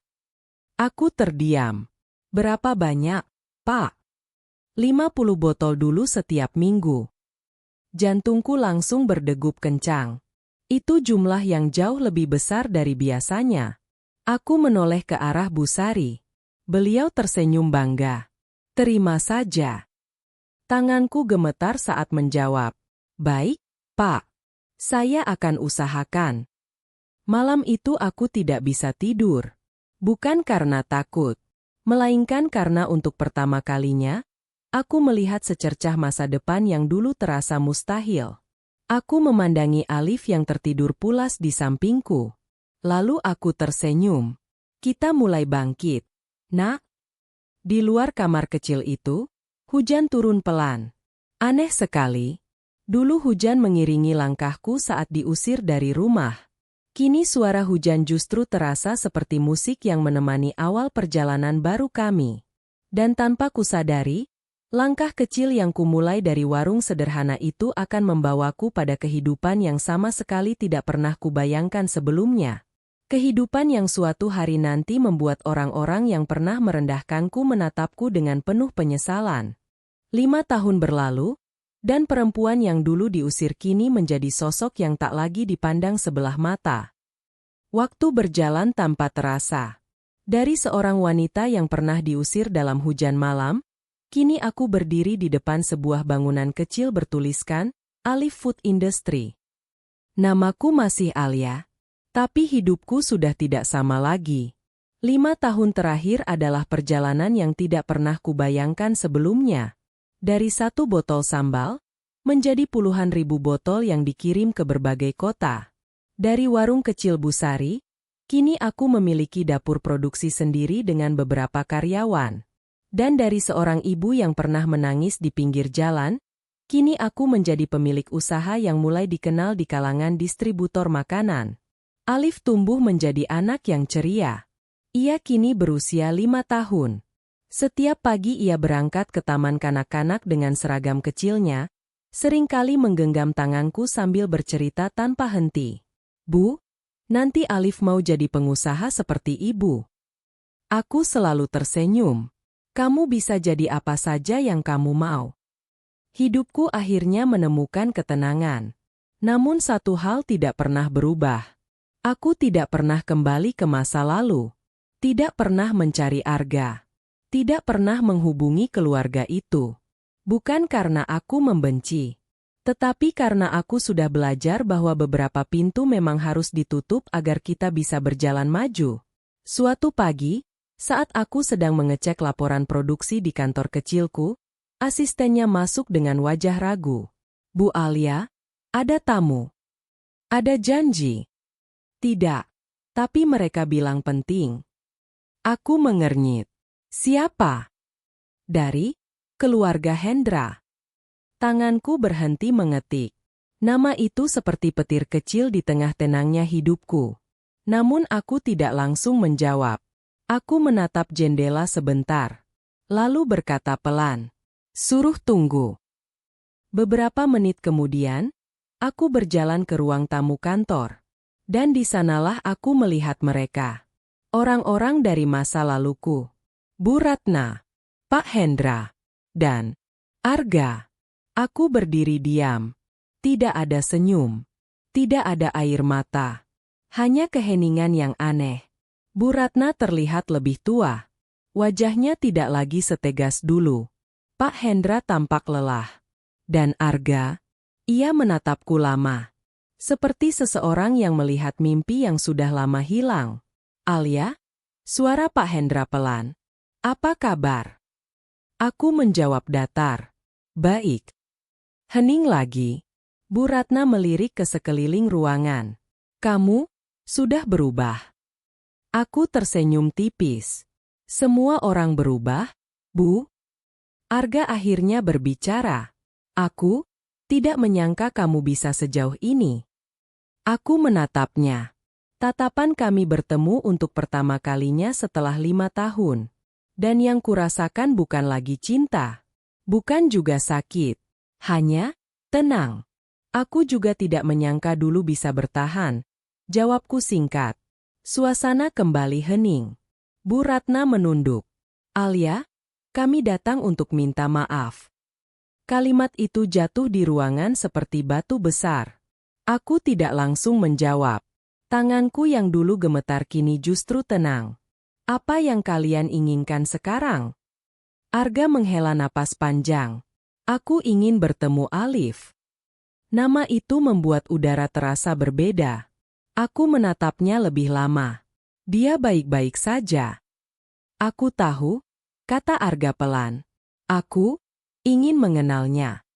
Aku terdiam. Berapa banyak, Pak? 50 botol dulu setiap minggu. Jantungku langsung berdegup kencang. Itu jumlah yang jauh lebih besar dari biasanya. Aku menoleh ke arah Bu Sari. Beliau tersenyum bangga. Terima saja. Tanganku gemetar saat menjawab. Baik, Pak. Saya akan usahakan. Malam itu aku tidak bisa tidur. Bukan karena takut, melainkan karena untuk pertama kalinya, aku melihat secercah masa depan yang dulu terasa mustahil. Aku memandangi Alif yang tertidur pulas di sampingku. Lalu aku tersenyum. Kita mulai bangkit. Nak? Di luar kamar kecil itu, hujan turun pelan. Aneh sekali. Dulu hujan mengiringi langkahku saat diusir dari rumah. Kini suara hujan justru terasa seperti musik yang menemani awal perjalanan baru kami. Dan tanpa kusadari, langkah kecil yang kumulai dari warung sederhana itu akan membawaku pada kehidupan yang sama sekali tidak pernah kubayangkan sebelumnya. Kehidupan yang suatu hari nanti membuat orang-orang yang pernah merendahkanku menatapku dengan penuh penyesalan. 5 tahun berlalu, dan perempuan yang dulu diusir kini menjadi sosok yang tak lagi dipandang sebelah mata. Waktu berjalan tanpa terasa. Dari seorang wanita yang pernah diusir dalam hujan malam, kini aku berdiri di depan sebuah bangunan kecil bertuliskan, Alif Food Industry. Namaku masih Alia. Tapi hidupku sudah tidak sama lagi. 5 tahun terakhir adalah perjalanan yang tidak pernah kubayangkan sebelumnya. Dari 1 botol sambal, menjadi puluhan ribu botol yang dikirim ke berbagai kota. Dari warung kecil Bu Sari, kini aku memiliki dapur produksi sendiri dengan beberapa karyawan. Dan dari seorang ibu yang pernah menangis di pinggir jalan, kini aku menjadi pemilik usaha yang mulai dikenal di kalangan distributor makanan. Alif tumbuh menjadi anak yang ceria. Ia kini berusia 5 tahun. Setiap pagi ia berangkat ke taman kanak-kanak dengan seragam kecilnya, seringkali menggenggam tanganku sambil bercerita tanpa henti. Bu, nanti Alif mau jadi pengusaha seperti ibu. Aku selalu tersenyum. Kamu bisa jadi apa saja yang kamu mau. Hidupku akhirnya menemukan ketenangan. Namun satu hal tidak pernah berubah. Aku tidak pernah kembali ke masa lalu. Tidak pernah mencari Arga. Tidak pernah menghubungi keluarga itu. Bukan karena aku membenci. Tetapi karena aku sudah belajar bahwa beberapa pintu memang harus ditutup agar kita bisa berjalan maju. Suatu pagi, saat aku sedang mengecek laporan produksi di kantor kecilku, asistennya masuk dengan wajah ragu. Bu Alia, ada tamu. Ada janji. Tidak, tapi mereka bilang penting. Aku mengernyit. Siapa? Dari keluarga Hendra. Tanganku berhenti mengetik. Nama itu seperti petir kecil di tengah tenangnya hidupku. Namun aku tidak langsung menjawab. Aku menatap jendela sebentar. Lalu berkata pelan, "Suruh tunggu." Beberapa menit kemudian, aku berjalan ke ruang tamu kantor. Dan di sanalah aku melihat mereka. Orang-orang dari masa laluku. Bu Ratna, Pak Hendra, dan Arga. Aku berdiri diam. Tidak ada senyum. Tidak ada air mata. Hanya keheningan yang aneh. Bu Ratna terlihat lebih tua. Wajahnya tidak lagi setegas dulu. Pak Hendra tampak lelah. Dan Arga, ia menatapku lama. Seperti seseorang yang melihat mimpi yang sudah lama hilang. "Alia?" Suara Pak Hendra pelan. "Apa kabar?" Aku menjawab datar. "Baik." Hening lagi. Bu Ratna melirik ke sekeliling ruangan. "Kamu sudah berubah." Aku tersenyum tipis. "Semua orang berubah, Bu?" Arga akhirnya berbicara. "Aku tidak menyangka kamu bisa sejauh ini." Aku menatapnya. Tatapan kami bertemu untuk pertama kalinya setelah 5 tahun. Dan yang kurasakan bukan lagi cinta. Bukan juga sakit. Hanya tenang. Aku juga tidak menyangka dulu bisa bertahan. Jawabku singkat. Suasana kembali hening. Bu Ratna menunduk. "Alia, kami datang untuk minta maaf." Kalimat itu jatuh di ruangan seperti batu besar. Aku tidak langsung menjawab. Tanganku yang dulu gemetar kini justru tenang. "Apa yang kalian inginkan sekarang?" Arga menghela napas panjang. "Aku ingin bertemu Alif." Nama itu membuat udara terasa berbeda. Aku menatapnya lebih lama. "Dia baik-baik saja." "Aku tahu," kata Arga pelan. "Aku ingin mengenalnya."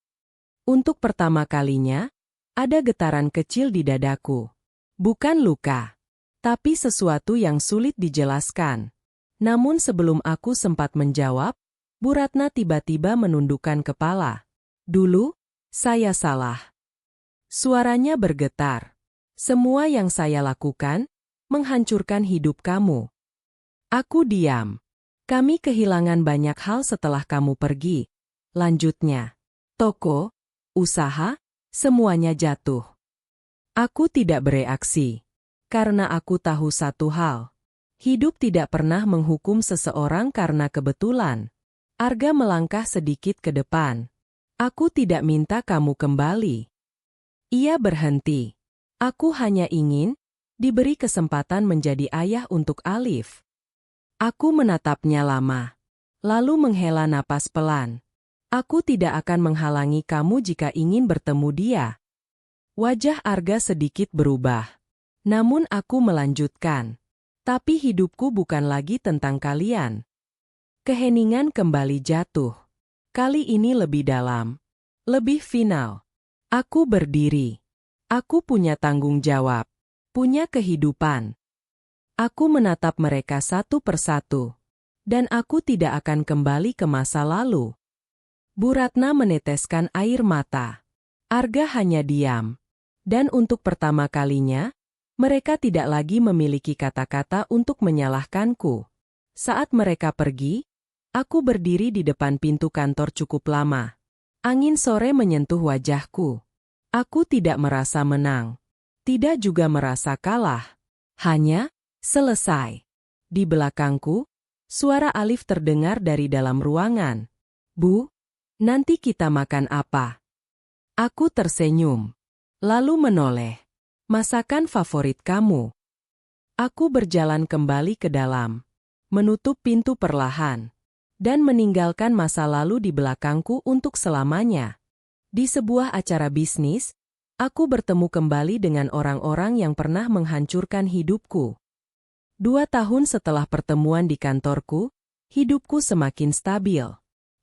Untuk pertama kalinya, ada getaran kecil di dadaku. Bukan luka, tapi sesuatu yang sulit dijelaskan. Namun sebelum aku sempat menjawab, Bu Ratna tiba-tiba menundukkan kepala. "Dulu, saya salah." Suaranya bergetar. "Semua yang saya lakukan, menghancurkan hidup kamu." Aku diam. "Kami kehilangan banyak hal setelah kamu pergi." Lanjutnya. "Toko, usaha, semuanya jatuh." Aku tidak bereaksi. Karena aku tahu satu hal. Hidup tidak pernah menghukum seseorang karena kebetulan. Arga melangkah sedikit ke depan. "Aku tidak minta kamu kembali." Ia berhenti. "Aku hanya ingin diberi kesempatan menjadi ayah untuk Alif." Aku menatapnya lama. Lalu menghela napas pelan. "Aku tidak akan menghalangi kamu jika ingin bertemu dia." Wajah Arga sedikit berubah. Namun aku melanjutkan. "Tapi hidupku bukan lagi tentang kalian." Keheningan kembali jatuh. Kali ini lebih dalam. Lebih final. Aku berdiri. Aku punya tanggung jawab. Punya kehidupan. Aku menatap mereka satu persatu. Dan aku tidak akan kembali ke masa lalu. Bu Ratna meneteskan air mata. Arga hanya diam. Dan untuk pertama kalinya, mereka tidak lagi memiliki kata-kata untuk menyalahkanku. Saat mereka pergi, aku berdiri di depan pintu kantor cukup lama. Angin sore menyentuh wajahku. Aku tidak merasa menang. Tidak juga merasa kalah. Hanya selesai. Di belakangku, suara Alif terdengar dari dalam ruangan. "Bu, nanti kita makan apa?" Aku tersenyum. Lalu menoleh. "Masakan favorit kamu." Aku berjalan kembali ke dalam. Menutup pintu perlahan. Dan meninggalkan masa lalu di belakangku untuk selamanya. Di sebuah acara bisnis, aku bertemu kembali dengan orang-orang yang pernah menghancurkan hidupku. 2 tahun setelah pertemuan di kantorku, hidupku semakin stabil.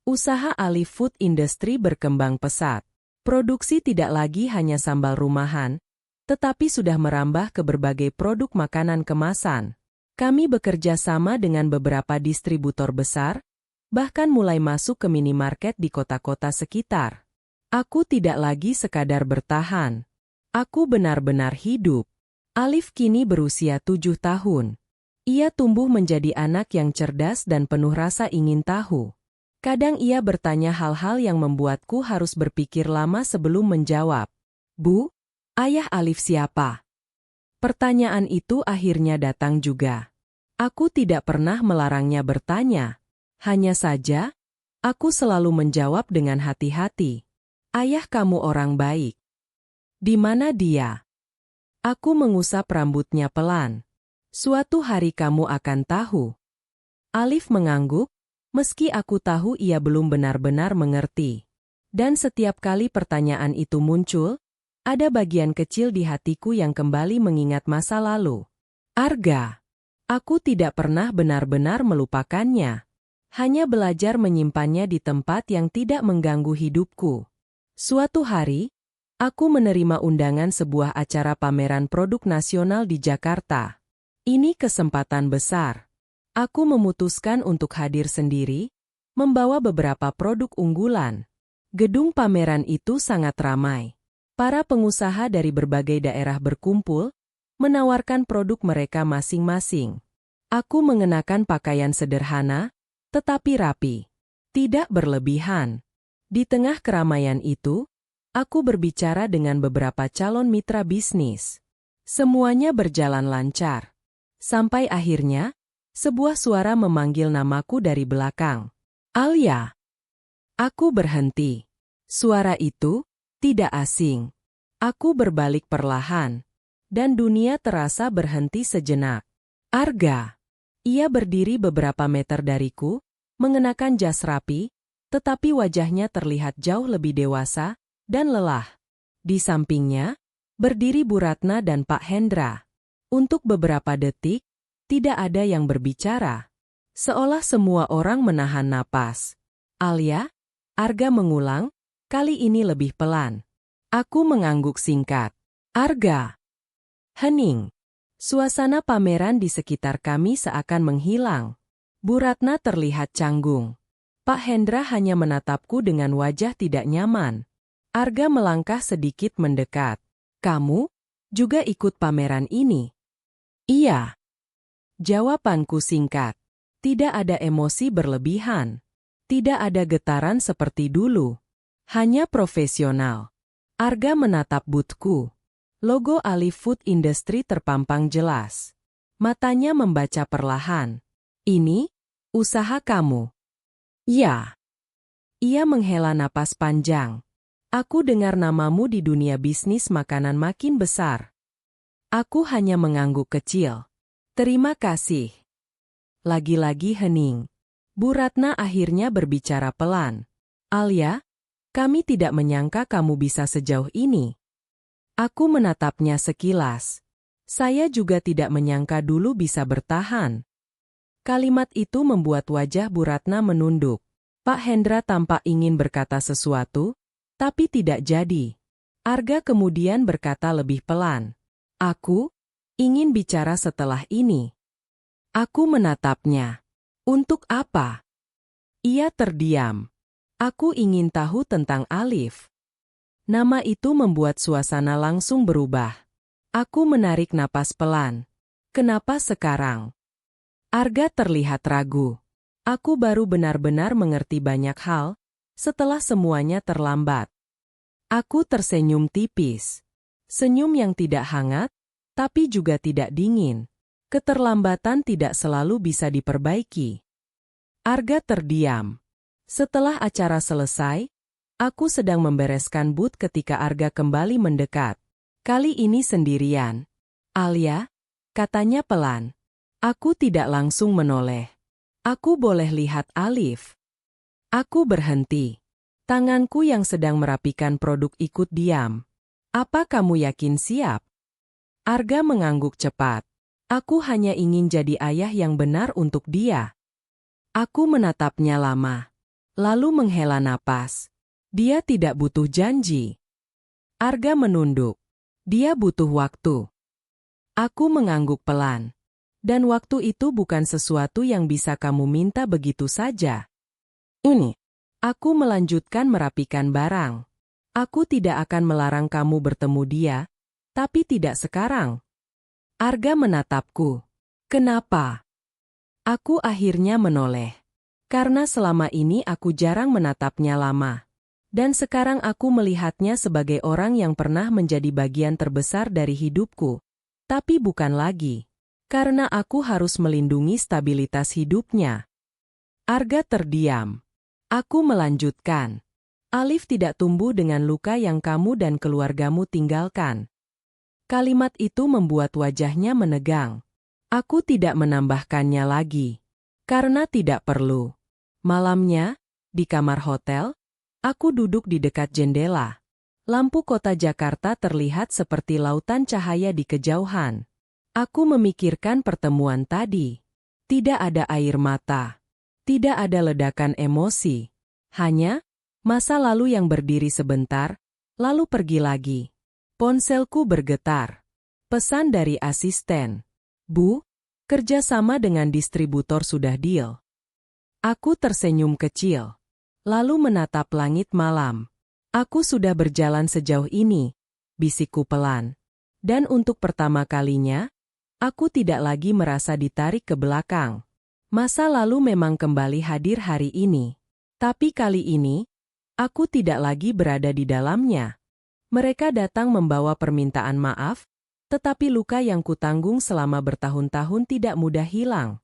Usaha Alif Food Industry berkembang pesat. Produksi tidak lagi hanya sambal rumahan, tetapi sudah merambah ke berbagai produk makanan kemasan. Kami bekerja sama dengan beberapa distributor besar, bahkan mulai masuk ke minimarket di kota-kota sekitar. Aku tidak lagi sekadar bertahan. Aku benar-benar hidup. Alif kini berusia 7 tahun. Ia tumbuh menjadi anak yang cerdas dan penuh rasa ingin tahu. Kadang ia bertanya hal-hal yang membuatku harus berpikir lama sebelum menjawab. Bu, ayah Alif siapa? Pertanyaan itu akhirnya datang juga. Aku tidak pernah melarangnya bertanya. Hanya saja, aku selalu menjawab dengan hati-hati. Ayah kamu orang baik. Di mana dia? Aku mengusap rambutnya pelan. Suatu hari kamu akan tahu. Alif mengangguk, meski aku tahu ia belum benar-benar mengerti. Dan setiap kali pertanyaan itu muncul, ada bagian kecil di hatiku yang kembali mengingat masa lalu. Arga. Aku tidak pernah benar-benar melupakannya. Hanya belajar menyimpannya di tempat yang tidak mengganggu hidupku. Suatu hari, aku menerima undangan sebuah acara pameran produk nasional di Jakarta. Ini kesempatan besar. Aku memutuskan untuk hadir sendiri, membawa beberapa produk unggulan. Gedung pameran itu sangat ramai. Para pengusaha dari berbagai daerah berkumpul, menawarkan produk mereka masing-masing. Aku mengenakan pakaian sederhana, tetapi rapi. Tidak berlebihan. Di tengah keramaian itu, aku berbicara dengan beberapa calon mitra bisnis. Semuanya berjalan lancar. Sampai akhirnya, sebuah suara memanggil namaku dari belakang. Alia. Aku berhenti. Suara itu tidak asing. Aku berbalik perlahan, dan dunia terasa berhenti sejenak. Arga. Ia berdiri beberapa meter dariku, mengenakan jas rapi, tetapi wajahnya terlihat jauh lebih dewasa dan lelah. Di sampingnya, berdiri Bu Ratna dan Pak Hendra. Untuk beberapa detik, tidak ada yang berbicara. Seolah semua orang menahan napas. Alia, Arga mengulang, kali ini lebih pelan. Aku mengangguk singkat. Arga. Hening. Suasana pameran di sekitar kami seakan menghilang. Bu Ratna terlihat canggung. Pak Hendra hanya menatapku dengan wajah tidak nyaman. Arga melangkah sedikit mendekat. Kamu juga ikut pameran ini? Iya. Jawabanku singkat. Tidak ada emosi berlebihan. Tidak ada getaran seperti dulu. Hanya profesional. Arga menatap boothku. Logo Alif Food Industry terpampang jelas. Matanya membaca perlahan. Ini, usaha kamu. Ya. Ia menghela napas panjang. Aku dengar namamu di dunia bisnis makanan makin besar. Aku hanya mengangguk kecil. Terima kasih. Lagi-lagi hening. Bu Ratna akhirnya berbicara pelan. Alia, kami tidak menyangka kamu bisa sejauh ini. Aku menatapnya sekilas. Saya juga tidak menyangka dulu bisa bertahan. Kalimat itu membuat wajah Bu Ratna menunduk. Pak Hendra tampak ingin berkata sesuatu, tapi tidak jadi. Arga kemudian berkata lebih pelan. Aku ingin bicara setelah ini. Aku menatapnya. Untuk apa? Ia terdiam. Aku ingin tahu tentang Alif. Nama itu membuat suasana langsung berubah. Aku menarik napas pelan. Kenapa sekarang? Arga terlihat ragu. Aku baru benar-benar mengerti banyak hal, setelah semuanya terlambat. Aku tersenyum tipis. Senyum yang tidak hangat, tapi juga tidak dingin. Keterlambatan tidak selalu bisa diperbaiki. Arga terdiam. Setelah acara selesai, aku sedang membereskan booth ketika Arga kembali mendekat. Kali ini sendirian. Alia, katanya pelan. Aku tidak langsung menoleh. Aku boleh lihat Alif. Aku berhenti. Tanganku yang sedang merapikan produk ikut diam. Apa kamu yakin siap? Arga mengangguk cepat. Aku hanya ingin jadi ayah yang benar untuk dia. Aku menatapnya lama. Lalu menghela napas. Dia tidak butuh janji. Arga menunduk. Dia butuh waktu. Aku mengangguk pelan. Dan waktu itu bukan sesuatu yang bisa kamu minta begitu saja. Ini. Aku melanjutkan merapikan barang. Aku tidak akan melarang kamu bertemu dia, tapi tidak sekarang. Arga menatapku. Kenapa? Aku akhirnya menoleh. Karena selama ini aku jarang menatapnya lama. Dan sekarang aku melihatnya sebagai orang yang pernah menjadi bagian terbesar dari hidupku. Tapi bukan lagi. Karena aku harus melindungi stabilitas hidupnya. Arga terdiam. Aku melanjutkan. Alif tidak tumbuh dengan luka yang kamu dan keluargamu tinggalkan. Kalimat itu membuat wajahnya menegang. Aku tidak menambahkannya lagi. Karena tidak perlu. Malamnya, di kamar hotel, aku duduk di dekat jendela. Lampu kota Jakarta terlihat seperti lautan cahaya di kejauhan. Aku memikirkan pertemuan tadi. Tidak ada air mata. Tidak ada ledakan emosi. Hanya masa lalu yang berdiri sebentar, lalu pergi lagi. Ponselku bergetar. Pesan dari asisten. Bu, kerjasama dengan distributor sudah deal. Aku tersenyum kecil. Lalu menatap langit malam. Aku sudah berjalan sejauh ini, bisikku pelan. Dan untuk pertama kalinya, aku tidak lagi merasa ditarik ke belakang. Masa lalu memang kembali hadir hari ini. Tapi kali ini, aku tidak lagi berada di dalamnya. Mereka datang membawa permintaan maaf, tetapi luka yang kutanggung selama bertahun-tahun tidak mudah hilang.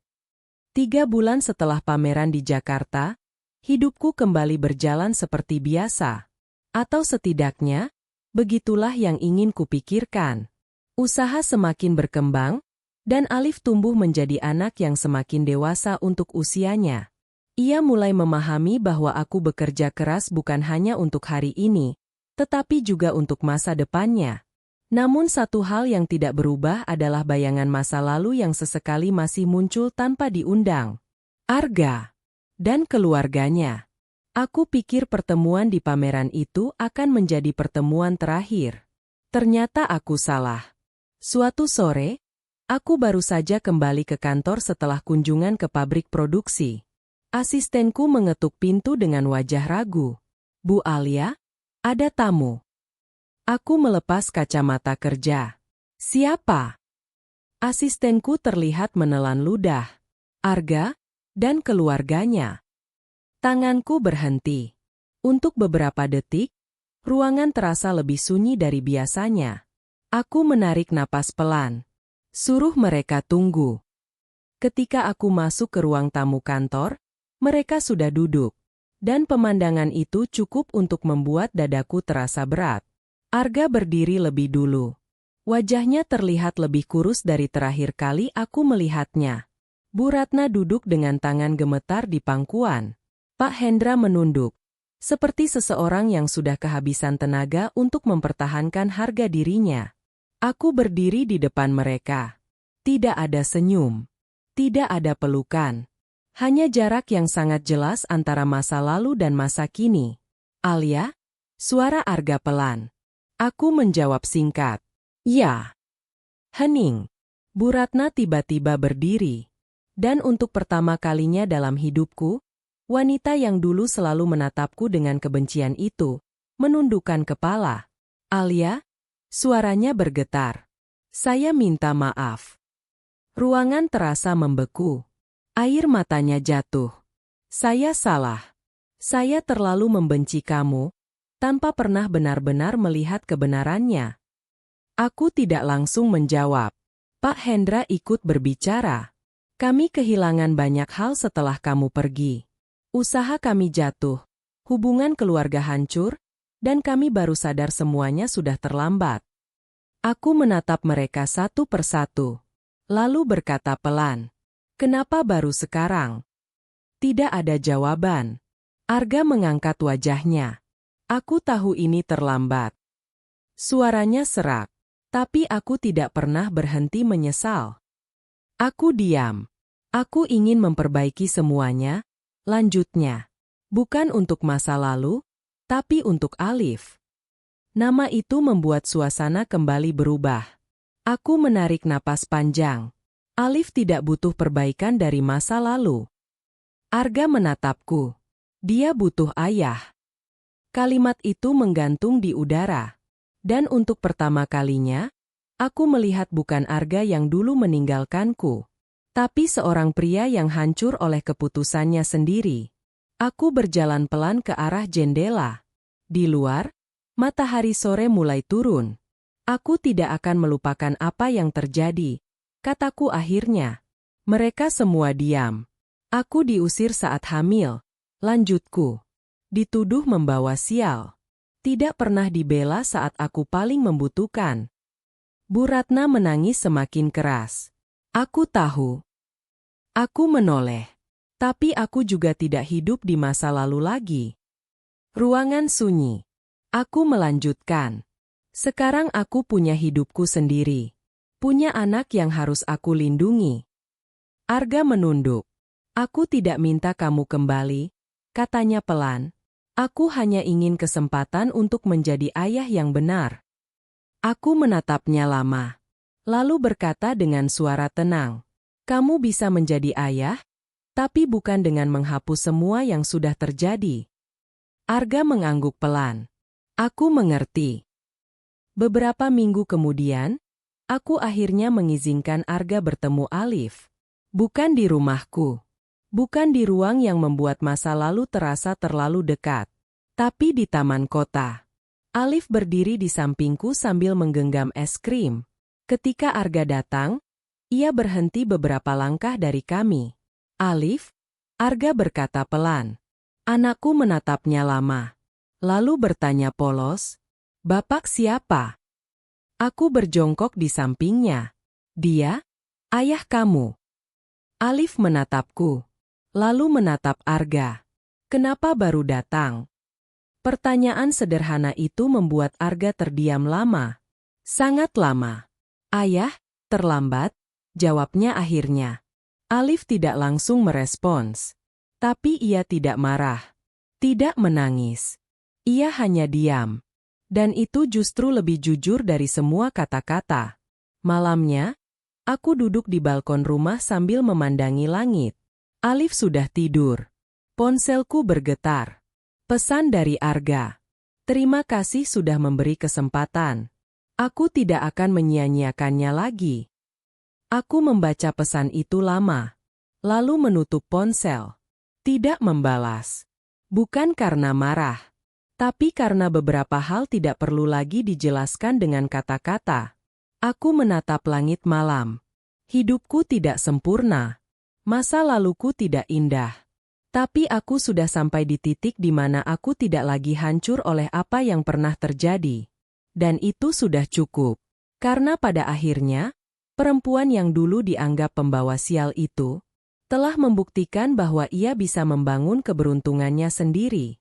3 bulan setelah pameran di Jakarta, hidupku kembali berjalan seperti biasa. Atau setidaknya, begitulah yang ingin kupikirkan. Usaha semakin berkembang, dan Alif tumbuh menjadi anak yang semakin dewasa untuk usianya. Ia mulai memahami bahwa aku bekerja keras bukan hanya untuk hari ini, tetapi juga untuk masa depannya. Namun satu hal yang tidak berubah adalah bayangan masa lalu yang sesekali masih muncul tanpa diundang. Arga dan keluarganya. Aku pikir pertemuan di pameran itu akan menjadi pertemuan terakhir. Ternyata aku salah. Suatu sore, aku baru saja kembali ke kantor setelah kunjungan ke pabrik produksi. Asistenku mengetuk pintu dengan wajah ragu. Bu Alia, ada tamu. Aku melepas kacamata kerja. Siapa? Asistenku terlihat menelan ludah. Arga dan keluarganya. Tanganku berhenti. Untuk beberapa detik, ruangan terasa lebih sunyi dari biasanya. Aku menarik napas pelan. Suruh mereka tunggu. Ketika aku masuk ke ruang tamu kantor, mereka sudah duduk. Dan pemandangan itu cukup untuk membuat dadaku terasa berat. Arga berdiri lebih dulu. Wajahnya terlihat lebih kurus dari terakhir kali aku melihatnya. Bu Ratna duduk dengan tangan gemetar di pangkuan. Pak Hendra menunduk. Seperti seseorang yang sudah kehabisan tenaga untuk mempertahankan harga dirinya. Aku berdiri di depan mereka. Tidak ada senyum. Tidak ada pelukan. Hanya jarak yang sangat jelas antara masa lalu dan masa kini. Alia? Suara Arga pelan. Aku menjawab singkat. Ya. Hening. Bu Ratna tiba-tiba berdiri. Dan untuk pertama kalinya dalam hidupku, wanita yang dulu selalu menatapku dengan kebencian itu, menundukkan kepala. Alia? Suaranya bergetar. Saya minta maaf. Ruangan terasa membeku. Air matanya jatuh. Saya salah. Saya terlalu membenci kamu, tanpa pernah benar-benar melihat kebenarannya. Aku tidak langsung menjawab. Pak Hendra ikut berbicara. Kami kehilangan banyak hal setelah kamu pergi. Usaha kami jatuh, hubungan keluarga hancur, dan kami baru sadar semuanya sudah terlambat. Aku menatap mereka satu persatu. Lalu berkata pelan. Kenapa baru sekarang? Tidak ada jawaban. Arga mengangkat wajahnya. Aku tahu ini terlambat. Suaranya serak. Tapi aku tidak pernah berhenti menyesal. Aku diam. Aku ingin memperbaiki semuanya, lanjutnya. Bukan untuk masa lalu, tapi untuk Alif. Nama itu membuat suasana kembali berubah. Aku menarik napas panjang. Alif tidak butuh perbaikan dari masa lalu. Arga menatapku. Dia butuh ayah. Kalimat itu menggantung di udara. Dan untuk pertama kalinya, aku melihat bukan Arga yang dulu meninggalkanku, tapi seorang pria yang hancur oleh keputusannya sendiri. Aku berjalan pelan ke arah jendela. Di luar, matahari sore mulai turun. Aku tidak akan melupakan apa yang terjadi, kataku akhirnya. Mereka semua diam. Aku diusir saat hamil, lanjutku. Dituduh membawa sial. Tidak pernah dibela saat aku paling membutuhkan. Bu Ratna menangis semakin keras. Aku tahu. Aku menoleh. Tapi aku juga tidak hidup di masa lalu lagi. Ruangan sunyi. Aku melanjutkan. Sekarang aku punya hidupku sendiri. Punya anak yang harus aku lindungi. Arga menunduk. Aku tidak minta kamu kembali, katanya pelan. Aku hanya ingin kesempatan untuk menjadi ayah yang benar. Aku menatapnya lama. Lalu berkata dengan suara tenang. Kamu bisa menjadi ayah, tapi bukan dengan menghapus semua yang sudah terjadi. Arga mengangguk pelan. Aku mengerti. Beberapa minggu kemudian, aku akhirnya mengizinkan Arga bertemu Alif. Bukan di rumahku. Bukan di ruang yang membuat masa lalu terasa terlalu dekat. Tapi di taman kota. Alif berdiri di sampingku sambil menggenggam es krim. Ketika Arga datang, ia berhenti beberapa langkah dari kami. Alif, Arga berkata pelan. Anakku menatapnya lama. Lalu bertanya polos, Bapak siapa? Aku berjongkok di sampingnya. Dia, ayah kamu. Alif menatapku. Lalu menatap Arga. Kenapa baru datang? Pertanyaan sederhana itu membuat Arga terdiam lama. Sangat lama. Ayah, terlambat, jawabnya akhirnya. Alif tidak langsung merespons. Tapi ia tidak marah. Tidak menangis. Ia hanya diam. Dan itu justru lebih jujur dari semua kata-kata. Malamnya, aku duduk di balkon rumah sambil memandangi langit. Alif sudah tidur. Ponselku bergetar. Pesan dari Arga. Terima kasih sudah memberi kesempatan. Aku tidak akan menyia-nyiakannya lagi. Aku membaca pesan itu lama. Lalu menutup ponsel. Tidak membalas. Bukan karena marah. Tapi karena beberapa hal tidak perlu lagi dijelaskan dengan kata-kata. Aku menatap langit malam. Hidupku tidak sempurna. Masa laluku tidak indah. Tapi aku sudah sampai di titik di mana aku tidak lagi hancur oleh apa yang pernah terjadi. Dan itu sudah cukup. Karena pada akhirnya, perempuan yang dulu dianggap pembawa sial itu, telah membuktikan bahwa ia bisa membangun keberuntungannya sendiri.